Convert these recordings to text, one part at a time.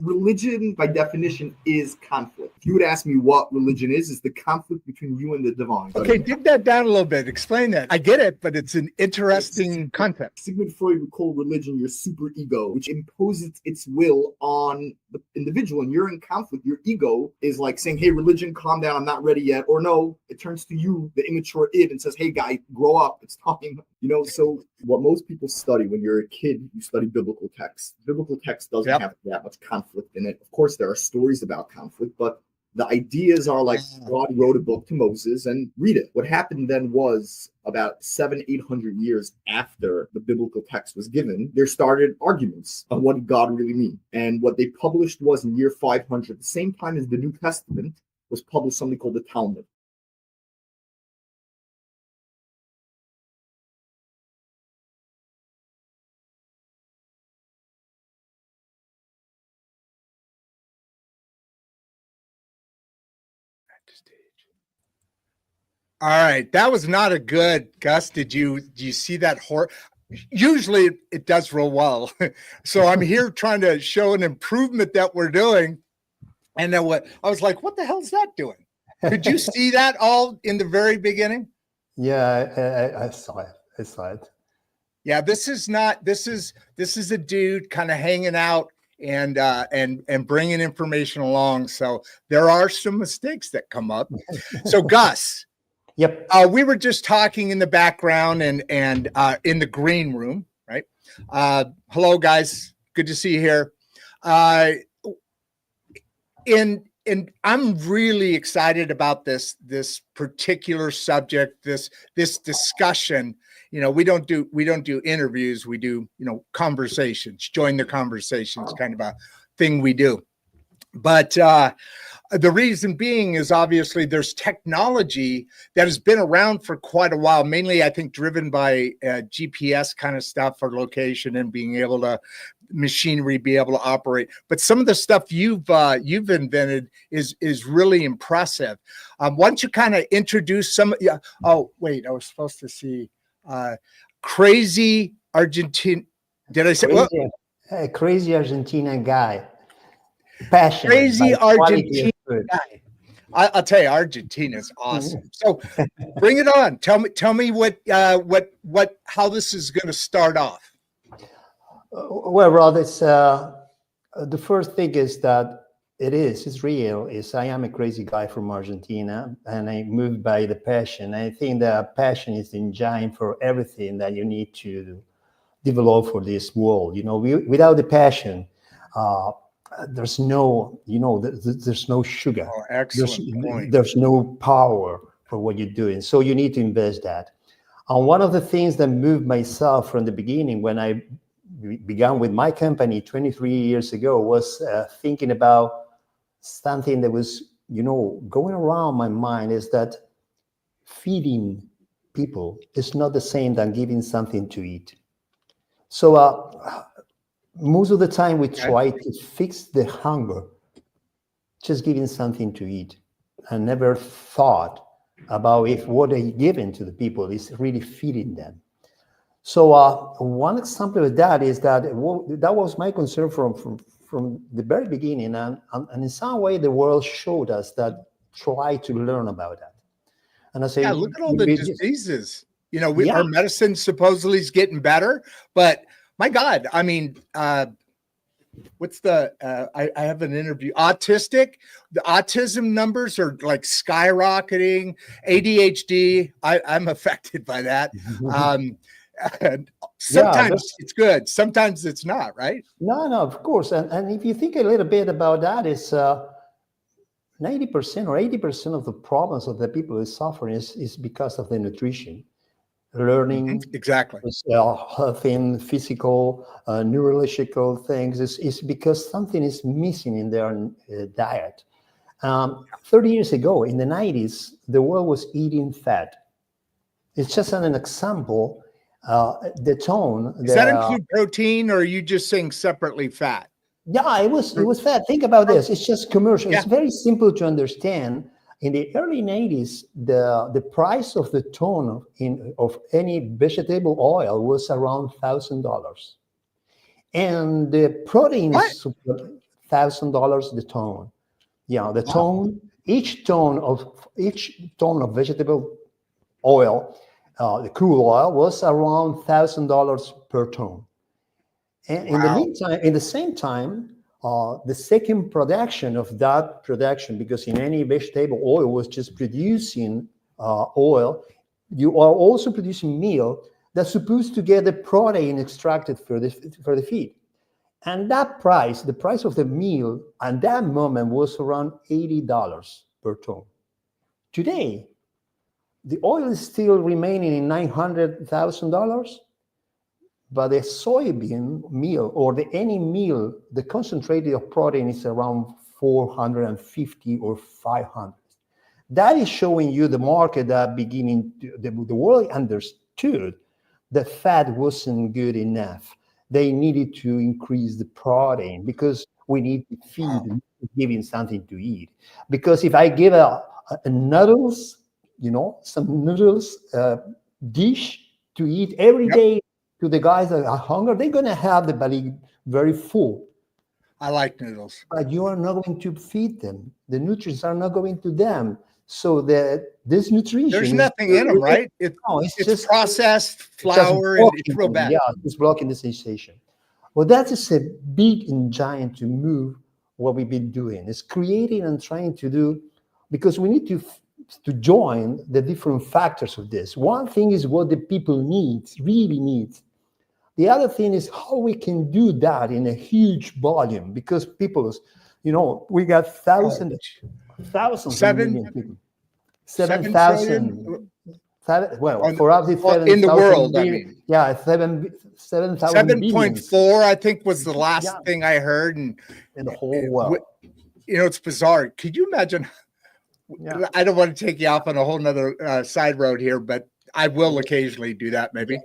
Religion, by definition, is conflict. If you would ask me what religion is the conflict between you and the divine. Okay, dig that down a little bit. Explain that. I get it, but it's an interesting concept. Sigmund Freud would call religion your super ego, which imposes its will on the individual. And you're in conflict. Your ego is like saying, hey, religion, calm down, I'm not ready yet. Or no, it turns to you, the immature id, and says, hey, guy, grow up. It's time. So what most people study when you're a kid, you study biblical text. Biblical text doesn't have that much conflict in it. Of course, there are stories about conflict, but the ideas are like God wrote a book to Moses and read it. What happened then was about 700-800 years after the biblical text was given, there started arguments on what did God really mean. And what they published was in year 500, the same time as the New Testament was published, something called the Talmud. All right, that was not a good, Gus. Did you see that Usually it does real well. So I'm here trying to show an improvement that we're doing. And then I was like, what the hell is that doing? Did you see that all in the very beginning? Yeah, I saw it. Yeah, this is a dude kind of hanging out and bringing information along. So there are some mistakes that come up. So Gus. Yep. We were just talking in the background and in the green room, right? Hello, guys. Good to see you here. And I'm really excited about this particular subject, this discussion. We don't do interviews. We do conversations. Join the conversations, kind of a thing we do. But the reason being is obviously there's technology that has been around for quite a while, mainly I think driven by GPS kind of stuff for location and being able to machinery be able to operate. But some of the stuff you've invented is really impressive. Why don't you kind of introduce some? Oh wait, I was supposed to see crazy Argentine. Did I say crazy Argentinian guy? Passionate, crazy Argentina guy. I'll tell you, Argentina is awesome. So bring it on. Tell me what how this is going to start off. Well, Rod, it's the first thing is that it's real. I am a crazy guy from Argentina, and I moved by the passion. I think that passion is the engine for everything that you need to develop for this world. Without the passion, there's no, there's no sugar. Oh, excellent point. There's no power for what you're doing. So you need to invest that. And one of the things that moved myself from the beginning when I began with my company 23 years ago was thinking about something that was, going around my mind is that feeding people is not the same than giving something to eat. So, most of the time we try to fix the hunger, just giving something to eat. I never thought about if what I'm giving to the people is really feeding them. So one example of that is that that was my concern from the very beginning. And in some way, the world showed us that try to learn about that. And I say, yeah, look at all the diseases. Our medicine supposedly is getting better, but my God, I mean, what's the, I have an interview, the autism numbers are like skyrocketing, ADHD, I'm affected by that. Sometimes it's good, sometimes it's not, right? No, of course. And if you think a little bit about that, it's 90% or 80% of the problems of the people who suffer is because of the nutrition. Learning exactly health and physical neurological things is because something is missing in their diet. 30 years ago in the 90s the world was eating fat. It's just an example. The tone does that include protein, or are you just saying separately fat? Yeah, it was fat. Think about this. It's just commercial. It's very simple to understand. In the early 90s, the price of the ton of any vegetable oil was around $1,000. And the proteins, $1,000 the ton. Yeah, the ton, each ton of vegetable oil, the crude oil, was around $1,000 per ton. And in the meantime, in the same time, the second production of that production, because in any vegetable oil was just producing oil, you are also producing meal that's supposed to get the protein extracted for the feed. And that price, the price of the meal at that moment was around $80 per ton. Today, the oil is still remaining in $900,000, but the soybean meal or any meal, the concentrated of protein is around 450 or 500. That is showing you the market that the world understood that fat wasn't good enough. They needed to increase the protein because we need to feed and giving something to eat. Because if I give a noodles, some noodles dish to eat every day to the guys that are hungry, they're going to have the belly very full. I like noodles. But you are not going to feed them. The nutrients are not going to them. So this nutrition, there's nothing in them, right? It's just processed flour and it's real bad. Yeah, it's blocking the sensation. Well, that is a big and giant to move what we've been doing. It's creating and trying to do, because we need to join the different factors of this. One thing is what the people really need. The other thing is how we can do that in a huge volume, because people, we got thousands of million people. 7,000. Well, for us, it's 7,000 in the world. I mean, yeah, 7,000. 7.4, I think, was the last thing I heard, and in the whole world. It's bizarre. Could you imagine? Yeah. I don't want to take you off on a whole nother side road here, but I will occasionally do that, maybe.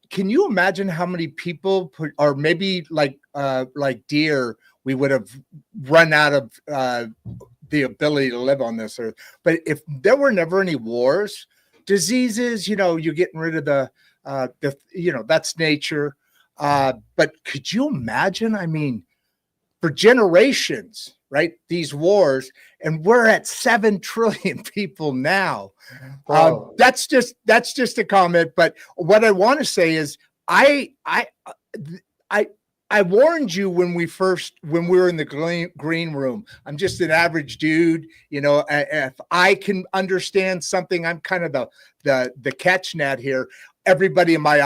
Can you imagine how many people or maybe like deer, we would have run out of the ability to live on this earth? But if there were never any wars, diseases, you're getting rid of the that's nature. But could you imagine? I mean, for generations, right? These wars, and we're at 7 trillion people now. That's just a comment. But what I want to say is, I warned you when we were in the green room. I'm just an average dude. If I can understand something, I'm kind of the catch net here. Everybody in my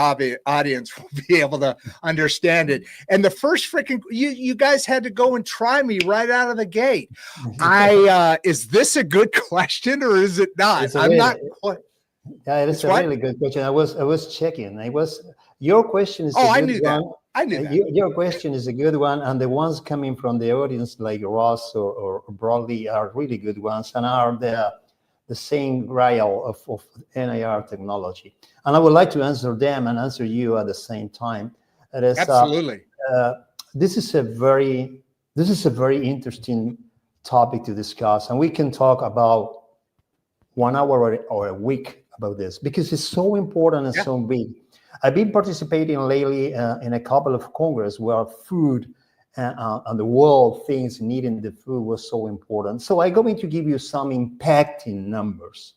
audience will be able to understand it. And the first freaking, you guys had to go and try me right out of the gate. Is this a good question or is it not? I'm not quite. Yeah, it is a really good question. I was checking. Your question is a good one. I knew that. I knew that. Your question is a good one, and the ones coming from the audience like Ross or Broadly are really good ones, and are the same rail of NIR technology. And I would like to answer them and answer you at the same time. Absolutely. This is a very interesting topic to discuss, and we can talk about 1 hour or a week about this, because it's so important and so big. I've been participating lately in a couple of congress where food and the world things needing the food was so important. So I'm going to give you some impacting numbers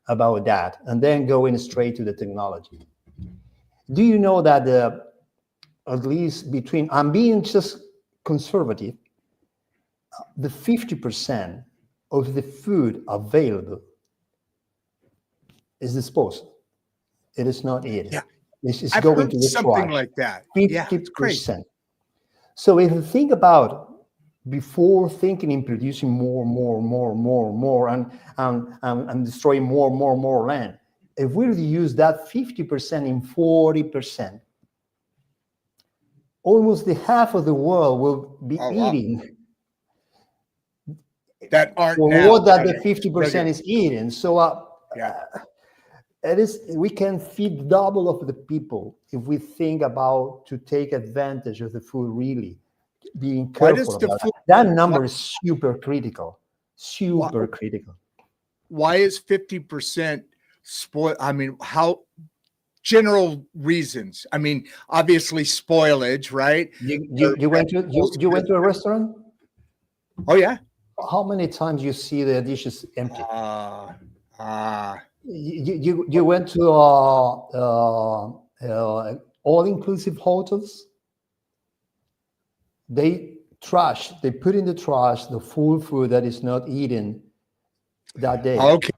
about that, and then going straight to the technology. Do you know that at least between, I'm being just conservative, the 50% of the food available is disposed. It is not eaten. Yeah. It's going to the something trash. Like that. 50%. Yeah, it's crazy. So if you think about, before thinking in producing more, and destroying more land, if we were to use that 50% in 40%, almost the half of the world will be eating that aren't what that the 50% is eating. So we can feed double of the people if we think about to take advantage of the food, really being careful about that number is super critical. Critical. Why is 50% spoiled? I mean, how general reasons. I mean, obviously spoilage, right? You went to a restaurant? Oh yeah. How many times you see the dishes empty? You went to all-inclusive hotels. They put in the trash the full food that is not eaten that day. Okay.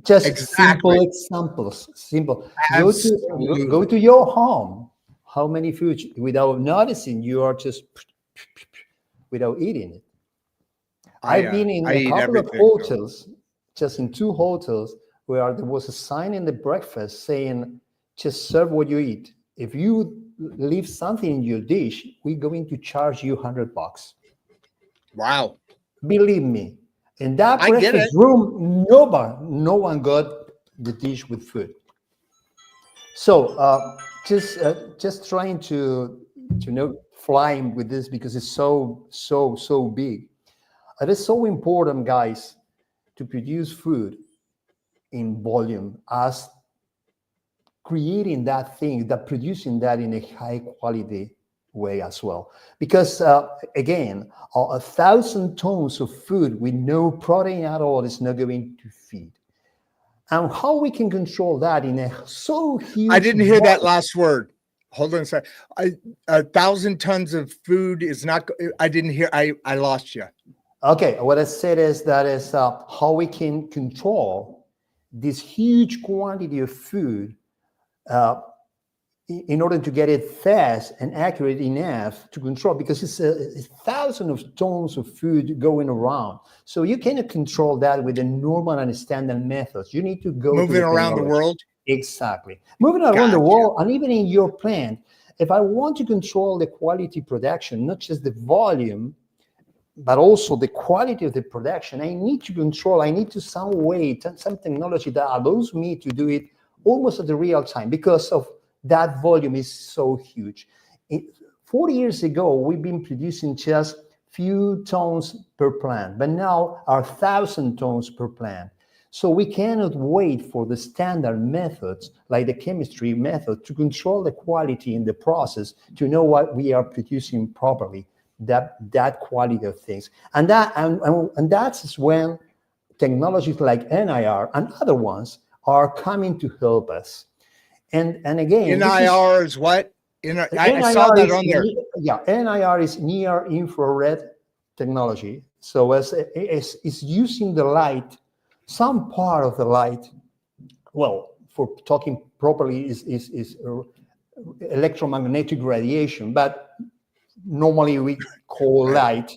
Just Exactly. simple examples. Simple. Absolutely. Go to your home. How many foods without noticing you are just without eating it? I've been in a couple of hotels, just in 2 hotels, where there was a sign in the breakfast saying, just serve what you eat. If you leave something in your dish, we're going to charge you $100. Wow. Believe me, in that I get breakfast it. room, no one got the dish with food. So just trying to flying with this because it's so big. It is so important, guys, to produce food in volume as creating that thing, that producing that in a high quality way as well. Because again, 1,000 tons of food with no protein at all is not going to feed. And how we can control that in a so huge. I didn't hear that last word. Hold on a second. 1,000 tons of food is not. I didn't hear. I lost you. Okay, what I said is how we can control this huge quantity of food in order to get it fast and accurate enough to control, because it's thousands of tons of food going around. So you cannot control that with the normal and standard methods. You need to go moving around the world. Exactly. Moving around the world, and even in your plant. If I want to control the quality production, not just the volume, but also the quality of the production, I need to some way, some technology that allows me to do it almost at the real time, because of that volume is so huge. 40 years ago, we've been producing just few tons per plant, but now are 1,000 tons per plant. So we cannot wait for the standard methods, like the chemistry method, to control the quality in the process, to know what we are producing properly, that quality of things. And that's when technologies like NIR and other ones are coming to help us. And again, NIR is what? I saw that on there. Yeah, NIR is near infrared technology. So it's using the light, some part of the light. Well, for talking properly, is electromagnetic radiation, but normally we call light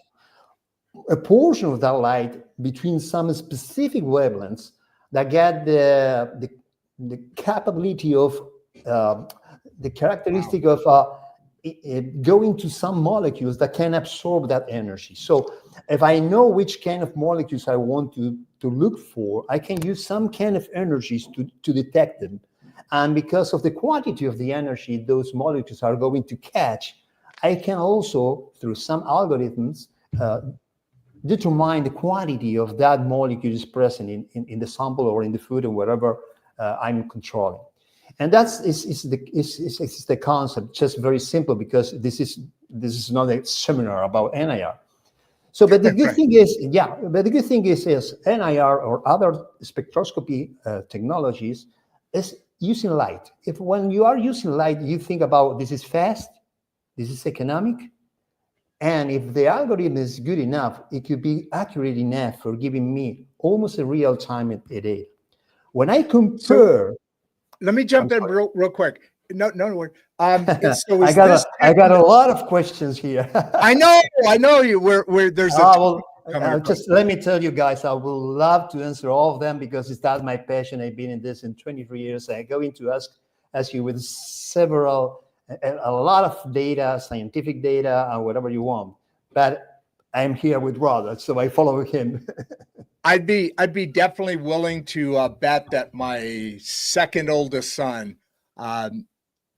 a portion of that light between some specific wavelengths that get the capability of the characteristic of going to some molecules that can absorb that energy. So if I know which kind of molecules I want to look for, I can use some kind of energies to detect them. And because of the quantity of the energy those molecules are going to catch, I can also, through some algorithms, determine the quantity of that molecule is present in the sample or in the food or wherever I'm controlling. And that's the concept, just very simple, because this is not a seminar about NIR. So, but the good thing is, NIR or other spectroscopy technologies is using light. If when you are using light, you think about this is fast, this is economic, and if the algorithm is good enough, it could be accurate enough for giving me almost a real time data. When I compare, let me jump in real quick. No word. So I got a lot of questions here. I know you. Where there's just let me tell you guys, I would love to answer all of them because that's my passion. I've been in this in 23 years. I'm going to ask you with a lot of data, scientific data, and whatever you want. But I'm here with Rod, so I follow him. I'd be definitely willing to bet that my second oldest son,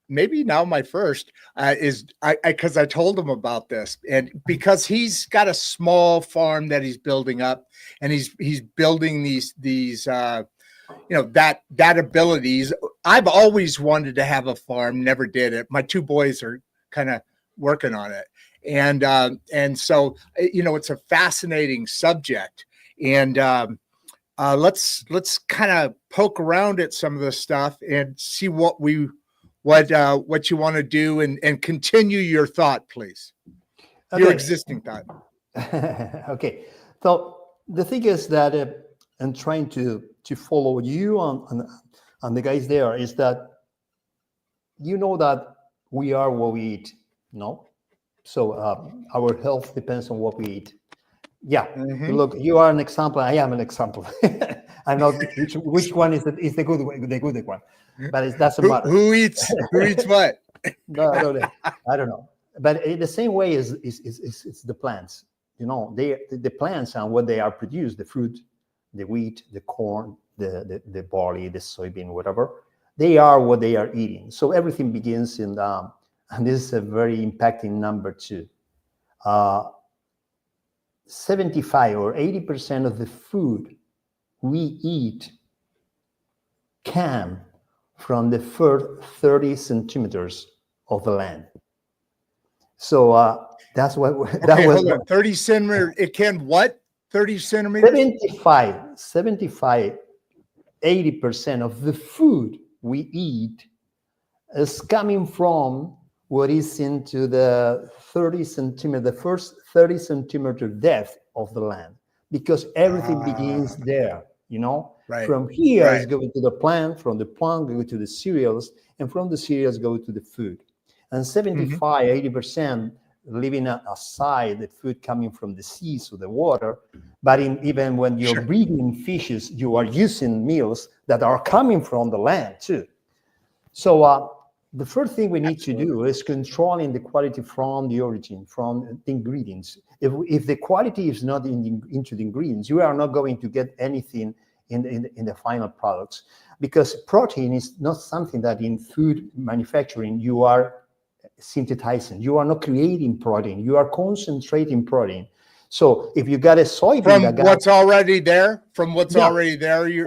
maybe now my first, because I told him about this, and because he's got a small farm that he's building up, and he's building these that abilities. I've always wanted to have a farm, never did it. My two boys are kind of working on it. And so, it's a fascinating subject. And let's kind of poke around at some of the stuff and see what you want to do, and continue your thought, please. Okay. Your existing thought. Okay. So the thing is that I'm trying to follow you on the guys there is that that we are what we eat, no? So our health depends on what we eat. Yeah. Mhm. Look, you are an example. I am an example. I'm not which one is the good one, but it doesn't matter. Who eats what? No, I don't know. But in the same way is the plants. The plants and what they are produced, the fruit, the wheat, the corn, the barley, the soybean, whatever, they are what they are eating. So everything begins in and this is a very impacting number too. 75 or 80% of the food we eat come from the first 30 centimeters of the land. So that's what that was. Hold on. 30 centimeter. It can what? 30 centimeters? 75, 80% of the food we eat is coming from what is into the 30 centimeter, the first 30 centimeter depth of the land, because everything begins there, Right. From here Right. is going to the plant, from the plant go to the cereals, and from the cereals go to the food. And 75, 80% leaving aside the food coming from the seas or the water, but even when you're breeding fishes, you are using meals that are coming from the land too. So the first thing we need to do is controlling the quality from the origin, from the ingredients. If the quality is not into the ingredients, you are not going to get anything in the final products, because protein is not something that in food manufacturing you are synthesizing. You are not creating protein. You are concentrating protein. So if you got a soybean From what's already there, you're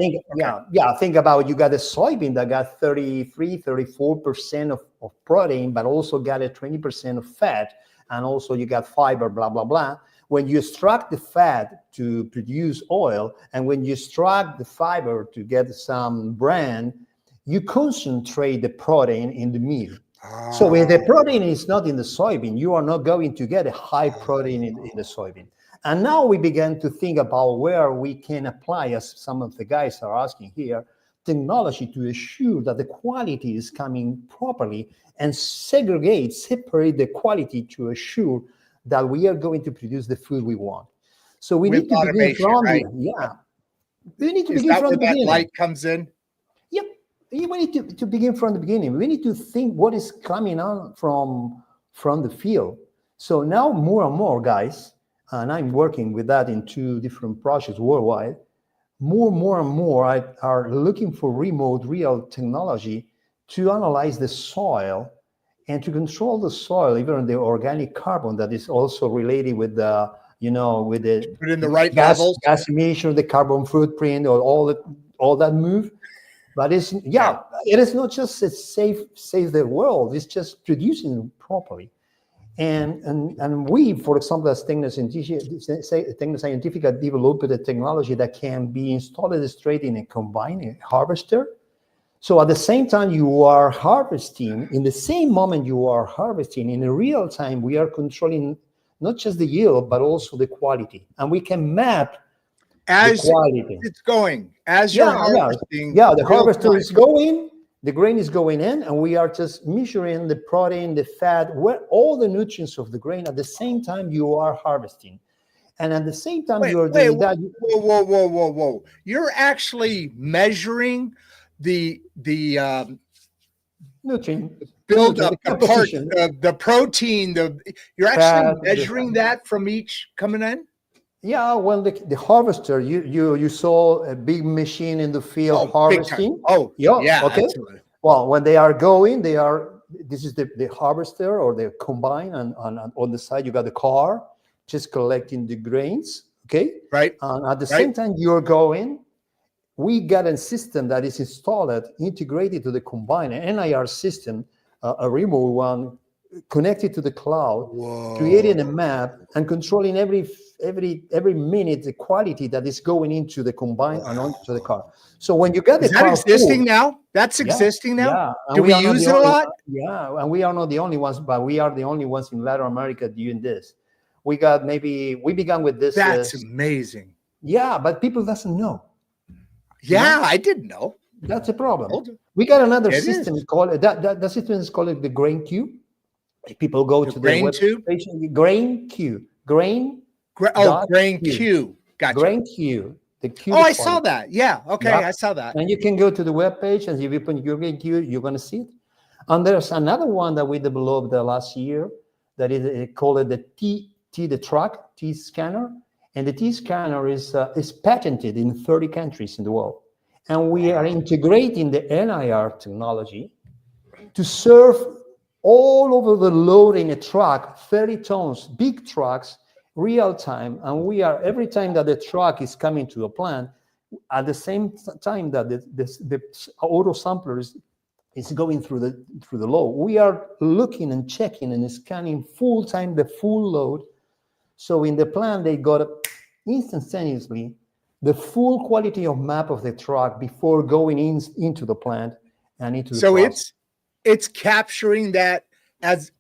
think about you got a soybean that got 34% of protein, but also got a 20% of fat, and also you got fiber, blah blah blah. When you extract the fat to produce oil, and when you extract the fiber to get some bran, you concentrate the protein in the meal. So if the protein is not in the soybean, you are not going to get a high protein in the soybean. And now we began to think about where we can apply, as some of the guys are asking here, technology to assure that the quality is coming properly and separate the quality to assure that we are going to produce the food we want. So we need to begin from right? We need to Is begin that from where the beginning. That light comes in? Yep. We need to begin from the beginning. We need to think what is coming on from the field. So now more and more guys, and I'm working with that in 2 different projects worldwide, more and more are looking for remote real technology to analyze the soil and to control the soil, even the organic carbon that is also related with the, with the Put in the right gas emission, the carbon footprint, or all that move. But it is not just it save the world. It's just producing properly. And we, for example, as TecnoCientifica, developed a technology that can be installed straight in a combined harvester. So at the same time you are harvesting, in the same moment you are harvesting, in real time, we are controlling not just the yield, but also the quality. And we can map the quality. It's going. As you're harvesting. Yeah, the harvester is going, the grain is going in, and we are just measuring the protein, the fat, all the nutrients of the grain at the same time you are harvesting. And at the same time you are doing that. Whoa. You're actually measuring the nutrient buildup, the protein, you're actually measuring that from each coming in? Yeah, well, the harvester, you saw a big machine in the field harvesting. Yeah. Okay. Absolutely. Well, when they are going, this is the harvester or the combine, and on the side you got the car just collecting the grains. Okay. Right. And at the same time you're going, we got a system that is installed, integrated to the combined NIR system, a remote one, connected to the cloud, creating a map and controlling every minute the quality that is going into the combine and onto the car. So when you get the car existing full, now? That's existing now? Yeah. And do we use it a lot? Yeah, and we are not the only ones, but we are the only ones in Latin America doing this. We began with this. That's amazing. Yeah, but people doesn't know. Yeah, I didn't know. That's a problem. We got another system called that system is called the grain queue. People go to the web page, grain queue. Grain queue. Gotcha. Grain queue. The queue. Oh, I saw that. Yeah. Okay, I saw that. And you can go to the web page, and if you put your grain queue, you're going to see it. And there's another one that we developed the last year that is called the the truck T scanner, and the T scanner is patented in 30 countries in the world, and we are integrating the NIR technology to serve all over the load in a truck, 30 tons, big trucks, real time. And we are, every time that the truck is coming to a plant, at the same time that the auto sampler is going through the load, we are looking and checking and scanning full time the full load. So in the plant, they got instantaneously the full quality of map of the truck before going into the plant and into the process. It's capturing that as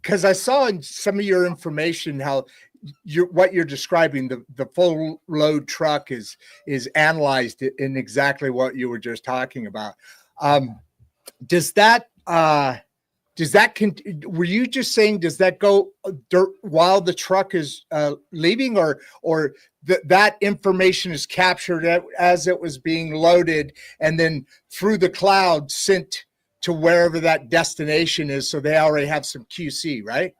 because I saw in some of your information how what you're describing, the full load truck is analyzed in exactly what you were just talking about. Does that were you just saying, does that go while the truck is leaving, or that information is captured as it was being loaded and then through the cloud sent to wherever that destination is, so they already have some QC, right?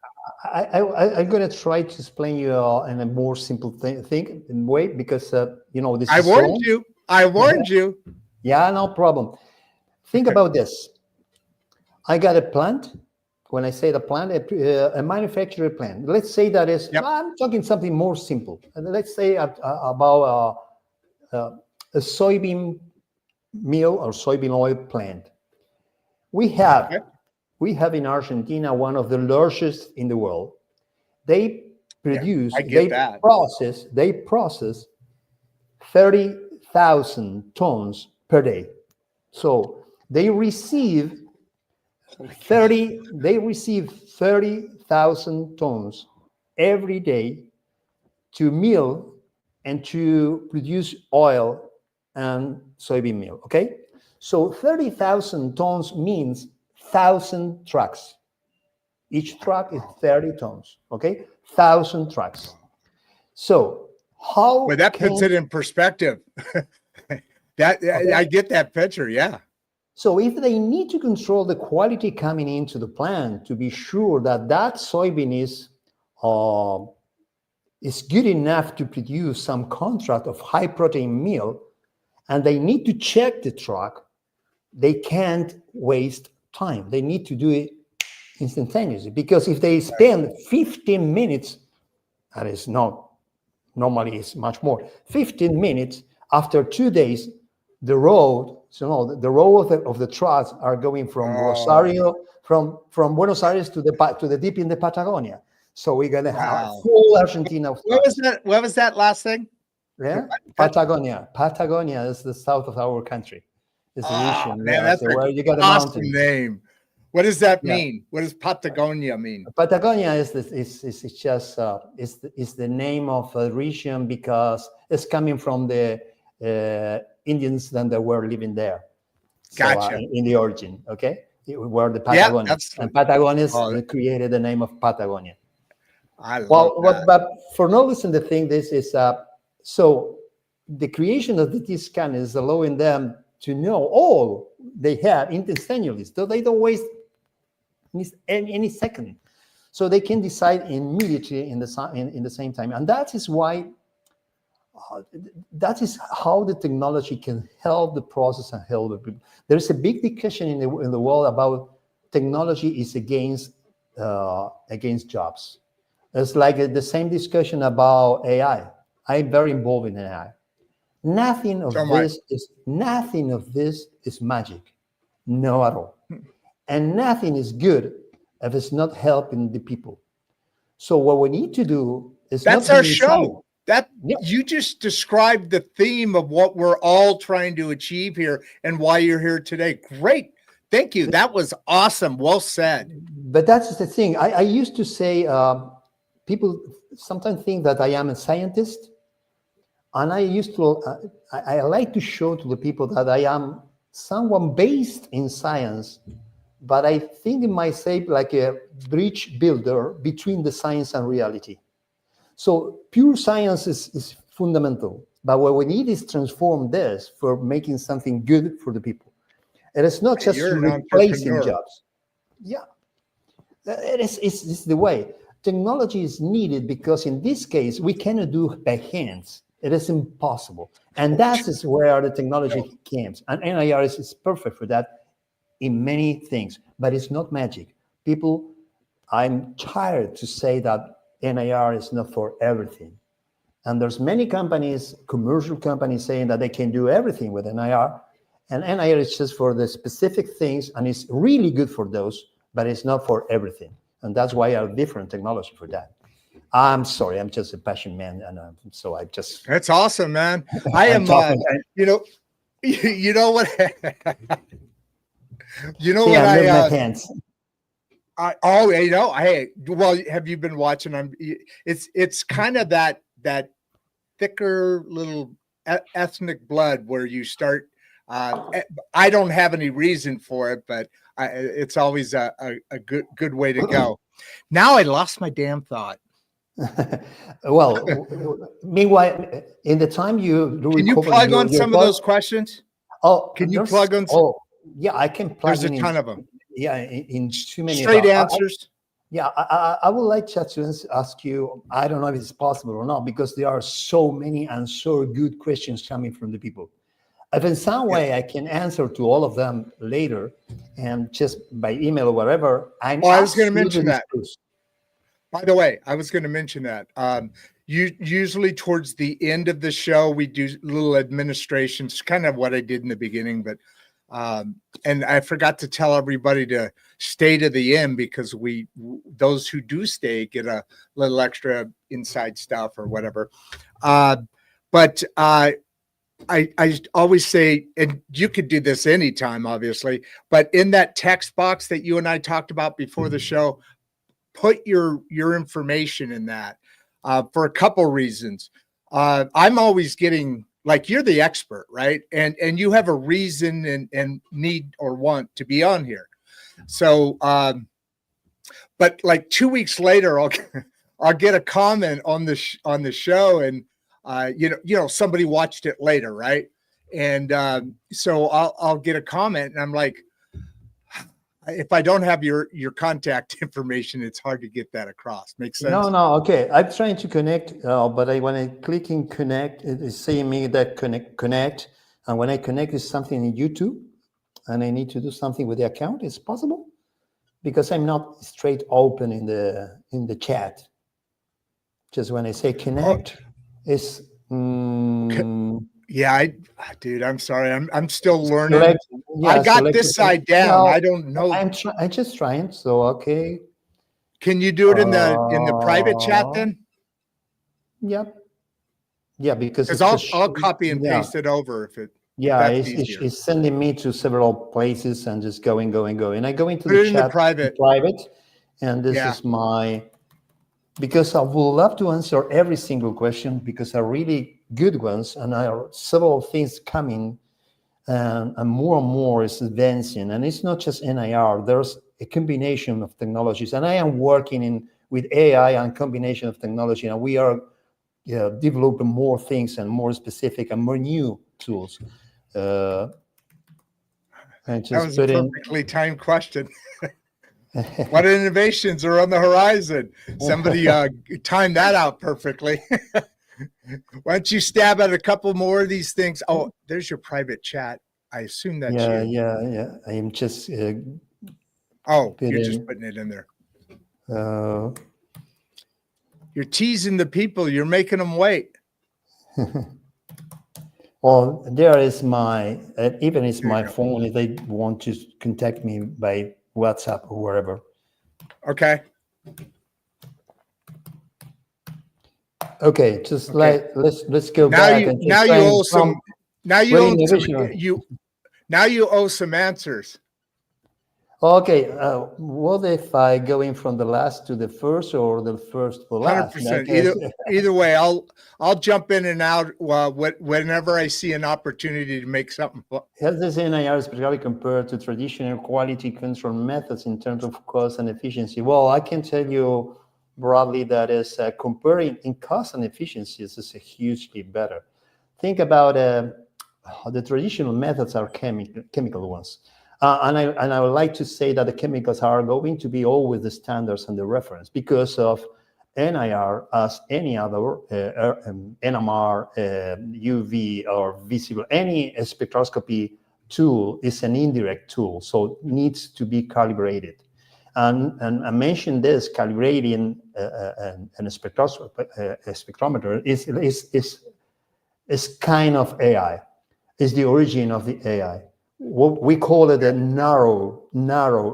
I'm going to try to explain you in a more simple way, because this. I warned you. I warned you. Yeah, no problem. Think about this. I got a plant. When I say the plant, a manufacturer plant. Let's say that is. Yep. I'm talking something more simple. Let's say about a soybean meal or soybean oil plant. We have in Argentina one of the largest in the world. They produce, they process 30,000 tons per day. So they receive 30,000 tons every day to mill and to produce oil and soybean meal. Okay. So 30,000 tons means 1,000 trucks. Each truck is 30 tons, okay? 1,000 trucks. So how? Well, that puts it in perspective. I get that picture, yeah. So if they need to control the quality coming into the plant to be sure that soybean is good enough to produce some contract of high protein meal, and they need to check the truck, they can't waste time. They need to do it instantaneously, because if they spend 15 minutes, that is not, normally it's much more, 15 minutes after 2 days, the road of the trucks are going from Rosario, from Buenos Aires to the deep in the Patagonia. So we're gonna have full Argentina. What was that last thing? Yeah, Patagonia. Patagonia is the south of our country. It's the region. Man, that's where you got a awesome name. What does that mean? What does Patagonia mean? Patagonia is the name of a region because it's coming from the Indians that were living there. Gotcha. In the origin, okay, were the Patagonians, and Patagonians created the name of Patagonia. I love that. But for no reason, the thing this is so the creation of the T-scan is allowing them to know all they have instantaneously, so they don't waste any second. So they can decide immediately in the same time, and that is why. That is how the technology can help the process and help the people. There's a big discussion in the world about technology is against jobs. It's like the same discussion about AI. I'm very involved in AI. Nothing of this is magic. No at all. And nothing is good if it's not helping the people. So what we need to do is that's not our be show. silent. That Yeah. you just described the theme of what we're all trying to achieve here and why you're here today. Great. Thank you. That was awesome. Well said. But that's the thing. I used to say, people sometimes think that I am a scientist. And I used to, I like to show to the people that I am someone based in science, but I think in myself like a bridge builder between the science and reality. So pure science is fundamental, but what we need is transform this for making something good for the people. It is not just You're an replacing entrepreneur. jobs. Yeah, it's the way. Technology is needed because in this case, we cannot do by hands. It is impossible. And that is where the technology comes. And NIRS is perfect for that in many things, but it's not magic. People, I'm tired to say that NIR is not for everything. And there's many companies, commercial companies saying that they can do everything with NIR. And NIR is just for the specific things, and it's really good for those, but it's not for everything. And that's why I have different technology for that. I'm sorry, I'm just a passion man, and so I just. That's awesome, man. I am, you know what, you know what my hands. Hey, well, have you been watching? It's kind of that thicker little ethnic blood where you start. I don't have any reason for it, but it's always a good way to go. Now I lost my damn thought. Well, meanwhile, in the time you do, can you plug on some of those questions? Oh, can you plug on? Oh, yeah, I can plug. There's a ton of them. Yeah, in too many straight answers. I would like to ask you. I don't know if it's possible or not because there are so many and so good questions coming from the people. If in some way I can answer to all of them later, and just by email or whatever, I was going to mention that. By the way, I was going to mention that. Usually towards the end of the show, we do little administrations, kind of what I did in the beginning, but and I forgot to tell everybody to stay to the end because those who do stay get a little extra inside stuff or whatever. But I always say, and you could do this anytime, obviously, but in that text box that you and I talked about before the show, put your information in that for a couple reasons. I'm always getting, like, you're the expert, right? And you have a reason and need or want to be on here. So, but like 2 weeks later, I'll get a comment on the show, and somebody watched it later, right? And so I'll get a comment, and I'm like, if I don't have your contact information, it's hard to get that across. Makes sense? No. Okay. I'm trying to connect, but when I click in connect, it is saying me that connect. And when I connect, it's something in YouTube, and I need to do something with the account. Is possible? Because I'm not straight open in the chat. Just when I say connect, it's. Yeah, dude, I'm sorry. I'm still learning. I got this side down. No, I don't know. I'm just trying. So, okay. Can you do it in the private chat then? Yep. Yeah, because I'll copy and paste it over if it. Yeah, it's sending me to several places and just going. And I go into the chat private, and this is my. Because I would love to answer every single question because are really good ones, and there are several things coming, and more is advancing. And it's not just NIR. There's a combination of technologies, and I am working with AI and combination of technology, and we are developing more things and more specific and more new tools. And just that was a perfectly timed question. What innovations are on the horizon? Somebody timed that out perfectly. Why don't you stab at a couple more of these things? Oh, there's your private chat. I assume that's you. Yeah. I am just. You're just putting it in there. You're teasing the people. You're making them wait. Well, there is my, even it's There you my go. phone if they want to contact me by WhatsApp or wherever. Okay. Okay, just Okay. let's go Now back you and now just you saying owe some now you very owe some innovation. now you owe some answers. Okay, what if I go in from the last to the first or the first to the last? In that 100%. case, Either way, I'll jump in and out whenever I see an opportunity to make something. has this NIR especially compared to traditional quality control methods in terms of cost and efficiency? Well, I can tell you broadly that is comparing in cost and efficiency is a hugely better. Think about the traditional methods are chemical ones. And I would like to say that the chemicals are going to be always the standards and the reference because of NIR as any other NMR, UV, or visible, any spectroscopy tool is an indirect tool, so it needs to be calibrated. And I mentioned this calibrating a spectrometer is kind of AI, is the origin of the AI. What we call it a narrow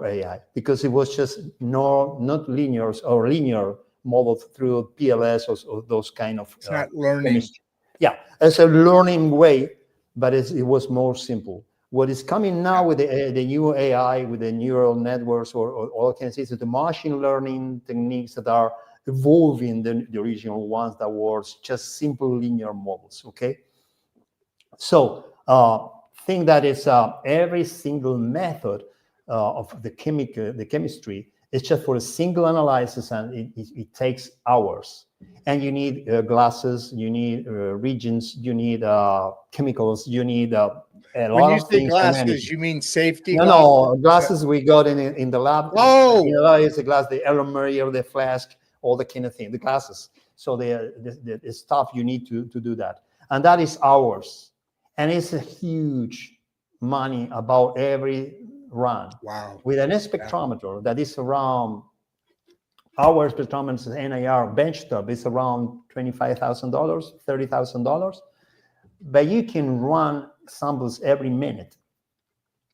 AI because it was just not linear or linear model through PLS or those kind of It's not learning. chemistry. Yeah, it's a learning way, but it was more simple. What is coming now with the new AI, with the neural networks or all kinds of things, the machine learning techniques that are evolving the original ones that were just simple linear models. Okay, so think that is every single method of the chemistry is just for a single analysis, and it takes hours. And you need glasses, you need reagents, you need chemicals, you need a When lot you of say things and glasses, energy. you mean safety No, glasses? no, glasses we got in the lab. Oh, In the lab is the glass, the aluminum, the flask, all the kind of thing, the glasses. So the stuff you need to do that. And that is hours. And it's a huge money about every run. wow. With an spectrometer that is around, our spectrometer's NIR benchtop is around $25,000, $30,000. But you can run samples every minute.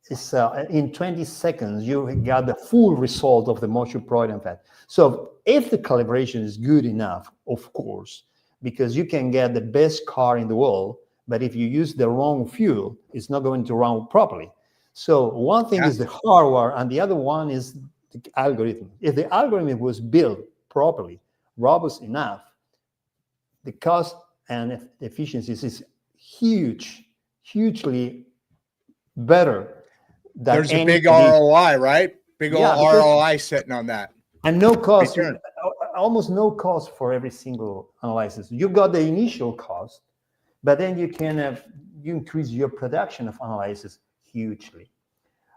It's in 20 seconds, you got the full result of the moisture product and fat. So if the calibration is good enough, of course, because you can get the best car in the world, but if you use the wrong fuel, it's not going to run properly. So one thing is the hardware, and the other one is the algorithm. If the algorithm was built properly, robust enough, the cost and efficiencies is hugely better. There's a big ROI, right? Big old ROI sitting on that. And no cost, Return. almost no cost for every single analysis. You got the initial cost, but then you can you increase your production of analysis hugely.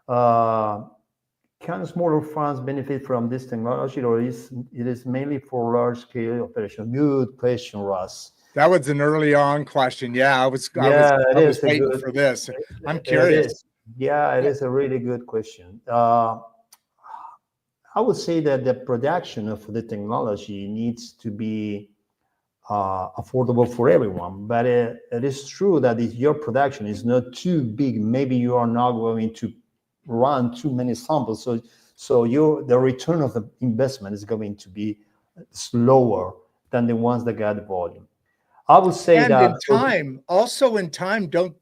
Can smaller farms benefit from this technology, or it is mainly for large-scale operations? Good question, Russ. That was an early on question. Yeah, I was waiting for this. I'm curious. It is a really good question. I would say that the production of the technology needs to be affordable for everyone. But it is true that if your production is not too big, maybe you are not going to run too many samples. So the return of the investment is going to be slower than the ones that got the volume. I would say and that in time, don't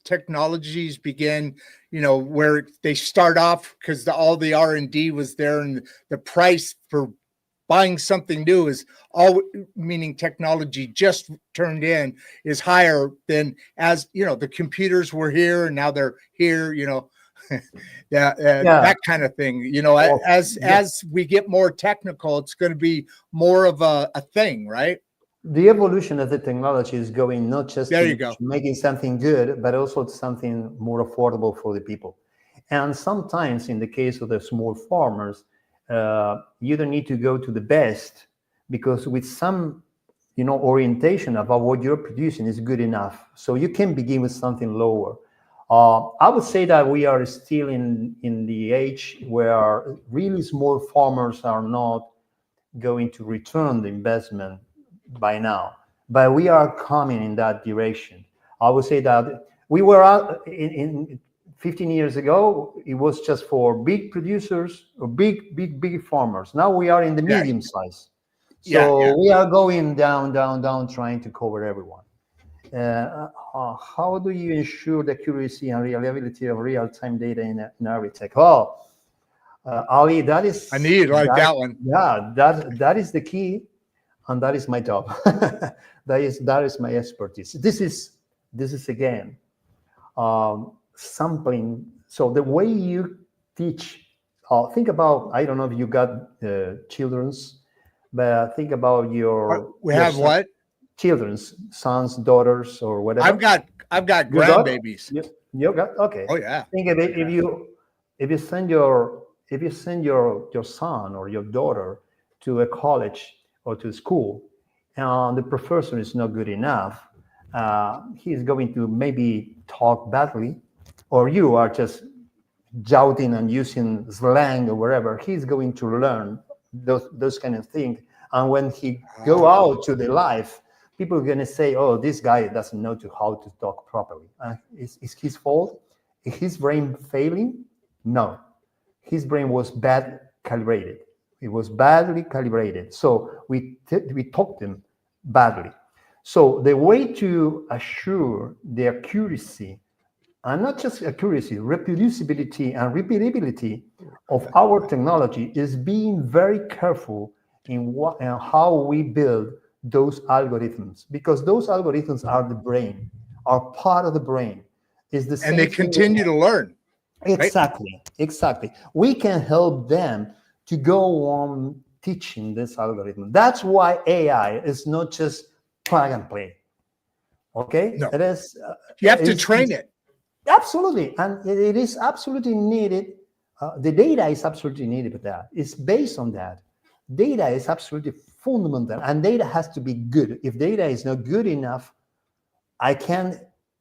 technologies begin, where they start off because all the R&D was there, and the price for buying something new is all, meaning technology just turned in, is higher than, as the computers were here and now they're here, that kind of thing. As we get more technical, it's going to be more of a thing, right? The evolution of the technology is going not just to making something good, but also something more affordable for the people. And sometimes in the case of the small farmers, you don't need to go to the best, because with some orientation about what you're producing is good enough. So you can begin with something lower. I would say that we are still in the age where really small farmers are not going to return the investment by now, but we are coming in that direction. I would say that we were in 15 years ago, it was just for big producers or big farmers. Now we are in the medium size. So we are going down, trying to cover everyone. How do you ensure the accuracy and reliability of real-time data in AgriTech? Oh, Ali, that is... I need that one. Yeah, that is the key, and that is my job. that is my expertise. This is again, sampling. So the way you teach, think about, I don't know if you got children's, but think about your... We have what? Children's, sons, daughters, or whatever. I've got grandbabies. You got, okay. Oh yeah. Think of it, if you send your son or your daughter to a college or to school, and the professor is not good enough, he's going to maybe talk badly, or you are just shouting and using slang or whatever. He's going to learn those kind of things, and when he go out to the life, people are going to say, "Oh, this guy doesn't know how to talk properly." Is his fault? Is his brain failing? No, his brain was bad calibrated. It was badly calibrated. So we taught him badly. So the way to assure the accuracy, and not just accuracy, reproducibility and repeatability of our technology, is being very careful in what and how we build those algorithms, because those algorithms are the brain, are part of the brain. Is the same, and they continue to learn. Exactly, right? Exactly. We can help them to go on teaching this algorithm. That's why AI is not just plug and play. Okay, no. It is. You have to train it. Absolutely, and it is absolutely needed. The data is absolutely needed for that. It's based on that. Data is absolutely fundamental, and data has to be good. If data is not good enough, I can't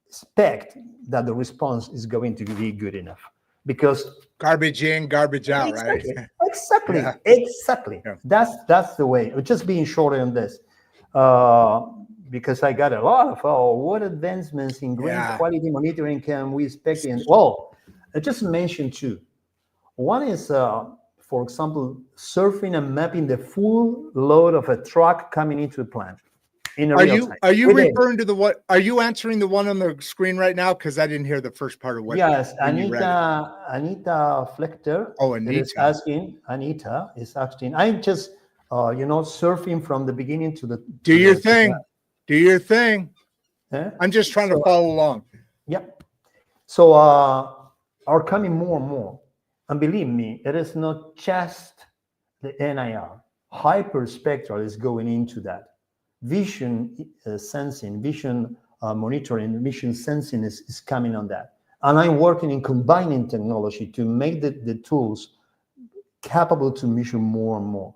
expect that the response is going to be good enough, because garbage in, garbage out, exactly, right? Exactly, yeah. Exactly. Yeah. That's the way. Just being short on this, because I got a lot of what advancements in grain quality monitoring can we expect? In I just mentioned two. One is, for example, surfing and mapping the full load of a truck coming into the plant. Are you referring to the what? Are you answering the one on the screen right now? Because I didn't hear the first part of what. Yes, Anita Flechter. Oh, Anita is asking. Anita is asking. I'm just, surfing from the beginning to the. Do your thing. Do your thing. Eh? I'm just trying to follow along. Yep. So are coming more and more, and believe me, it is not just the NIR. Hyperspectral is going into that. Vision sensing, vision monitoring, vision sensing is coming on that. And I'm working in combining technology to make the tools capable to measure more and more.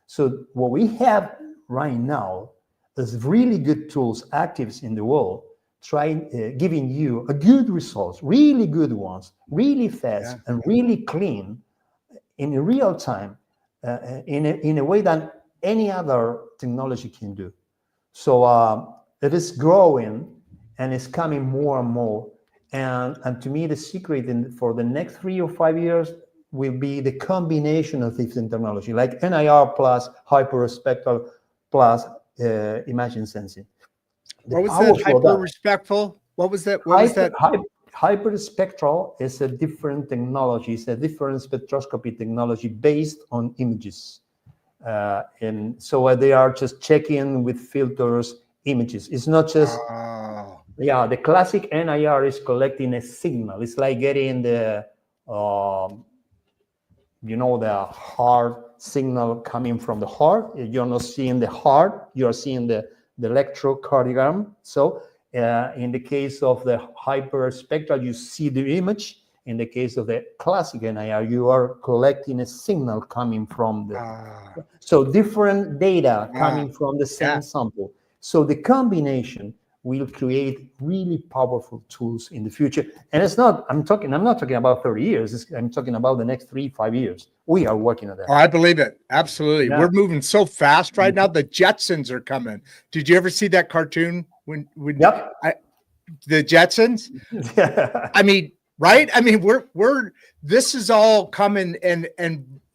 So what we have right now is really good tools, actives in the world, giving you a good results, really good ones, really fast and really clean in real time, in a way that any other technology can do. So it is growing and it's coming more and more. And to me, the secret for the next 3 or 5 years will be the combination of this technology, like NIR plus hyperspectral plus imaging sensing. What was that? Hyperspectral? What was that? What was that? Hyperspectral is a different technology. It's a different spectroscopy technology based on images. And so they are just checking with filters images. It's not just the classic NIR is collecting a signal. It's like getting the the heart signal coming from the heart. You're not seeing the heart, you're seeing the electrocardiogram. So in the case of the hyperspectral, you see the image. In the case of the classic NIR, you are collecting a signal coming from the... So different data coming from the same sample. So the combination will create really powerful tools in the future. And it's not, I'm not talking about 30 years. I'm talking about the next 3-5 years. We are working on that. Oh, I believe it. Absolutely. Yeah. We're moving so fast right now. The Jetsons are coming. Did you ever see that cartoon? Yep. the Jetsons. I mean, right? I mean, we're this is all coming and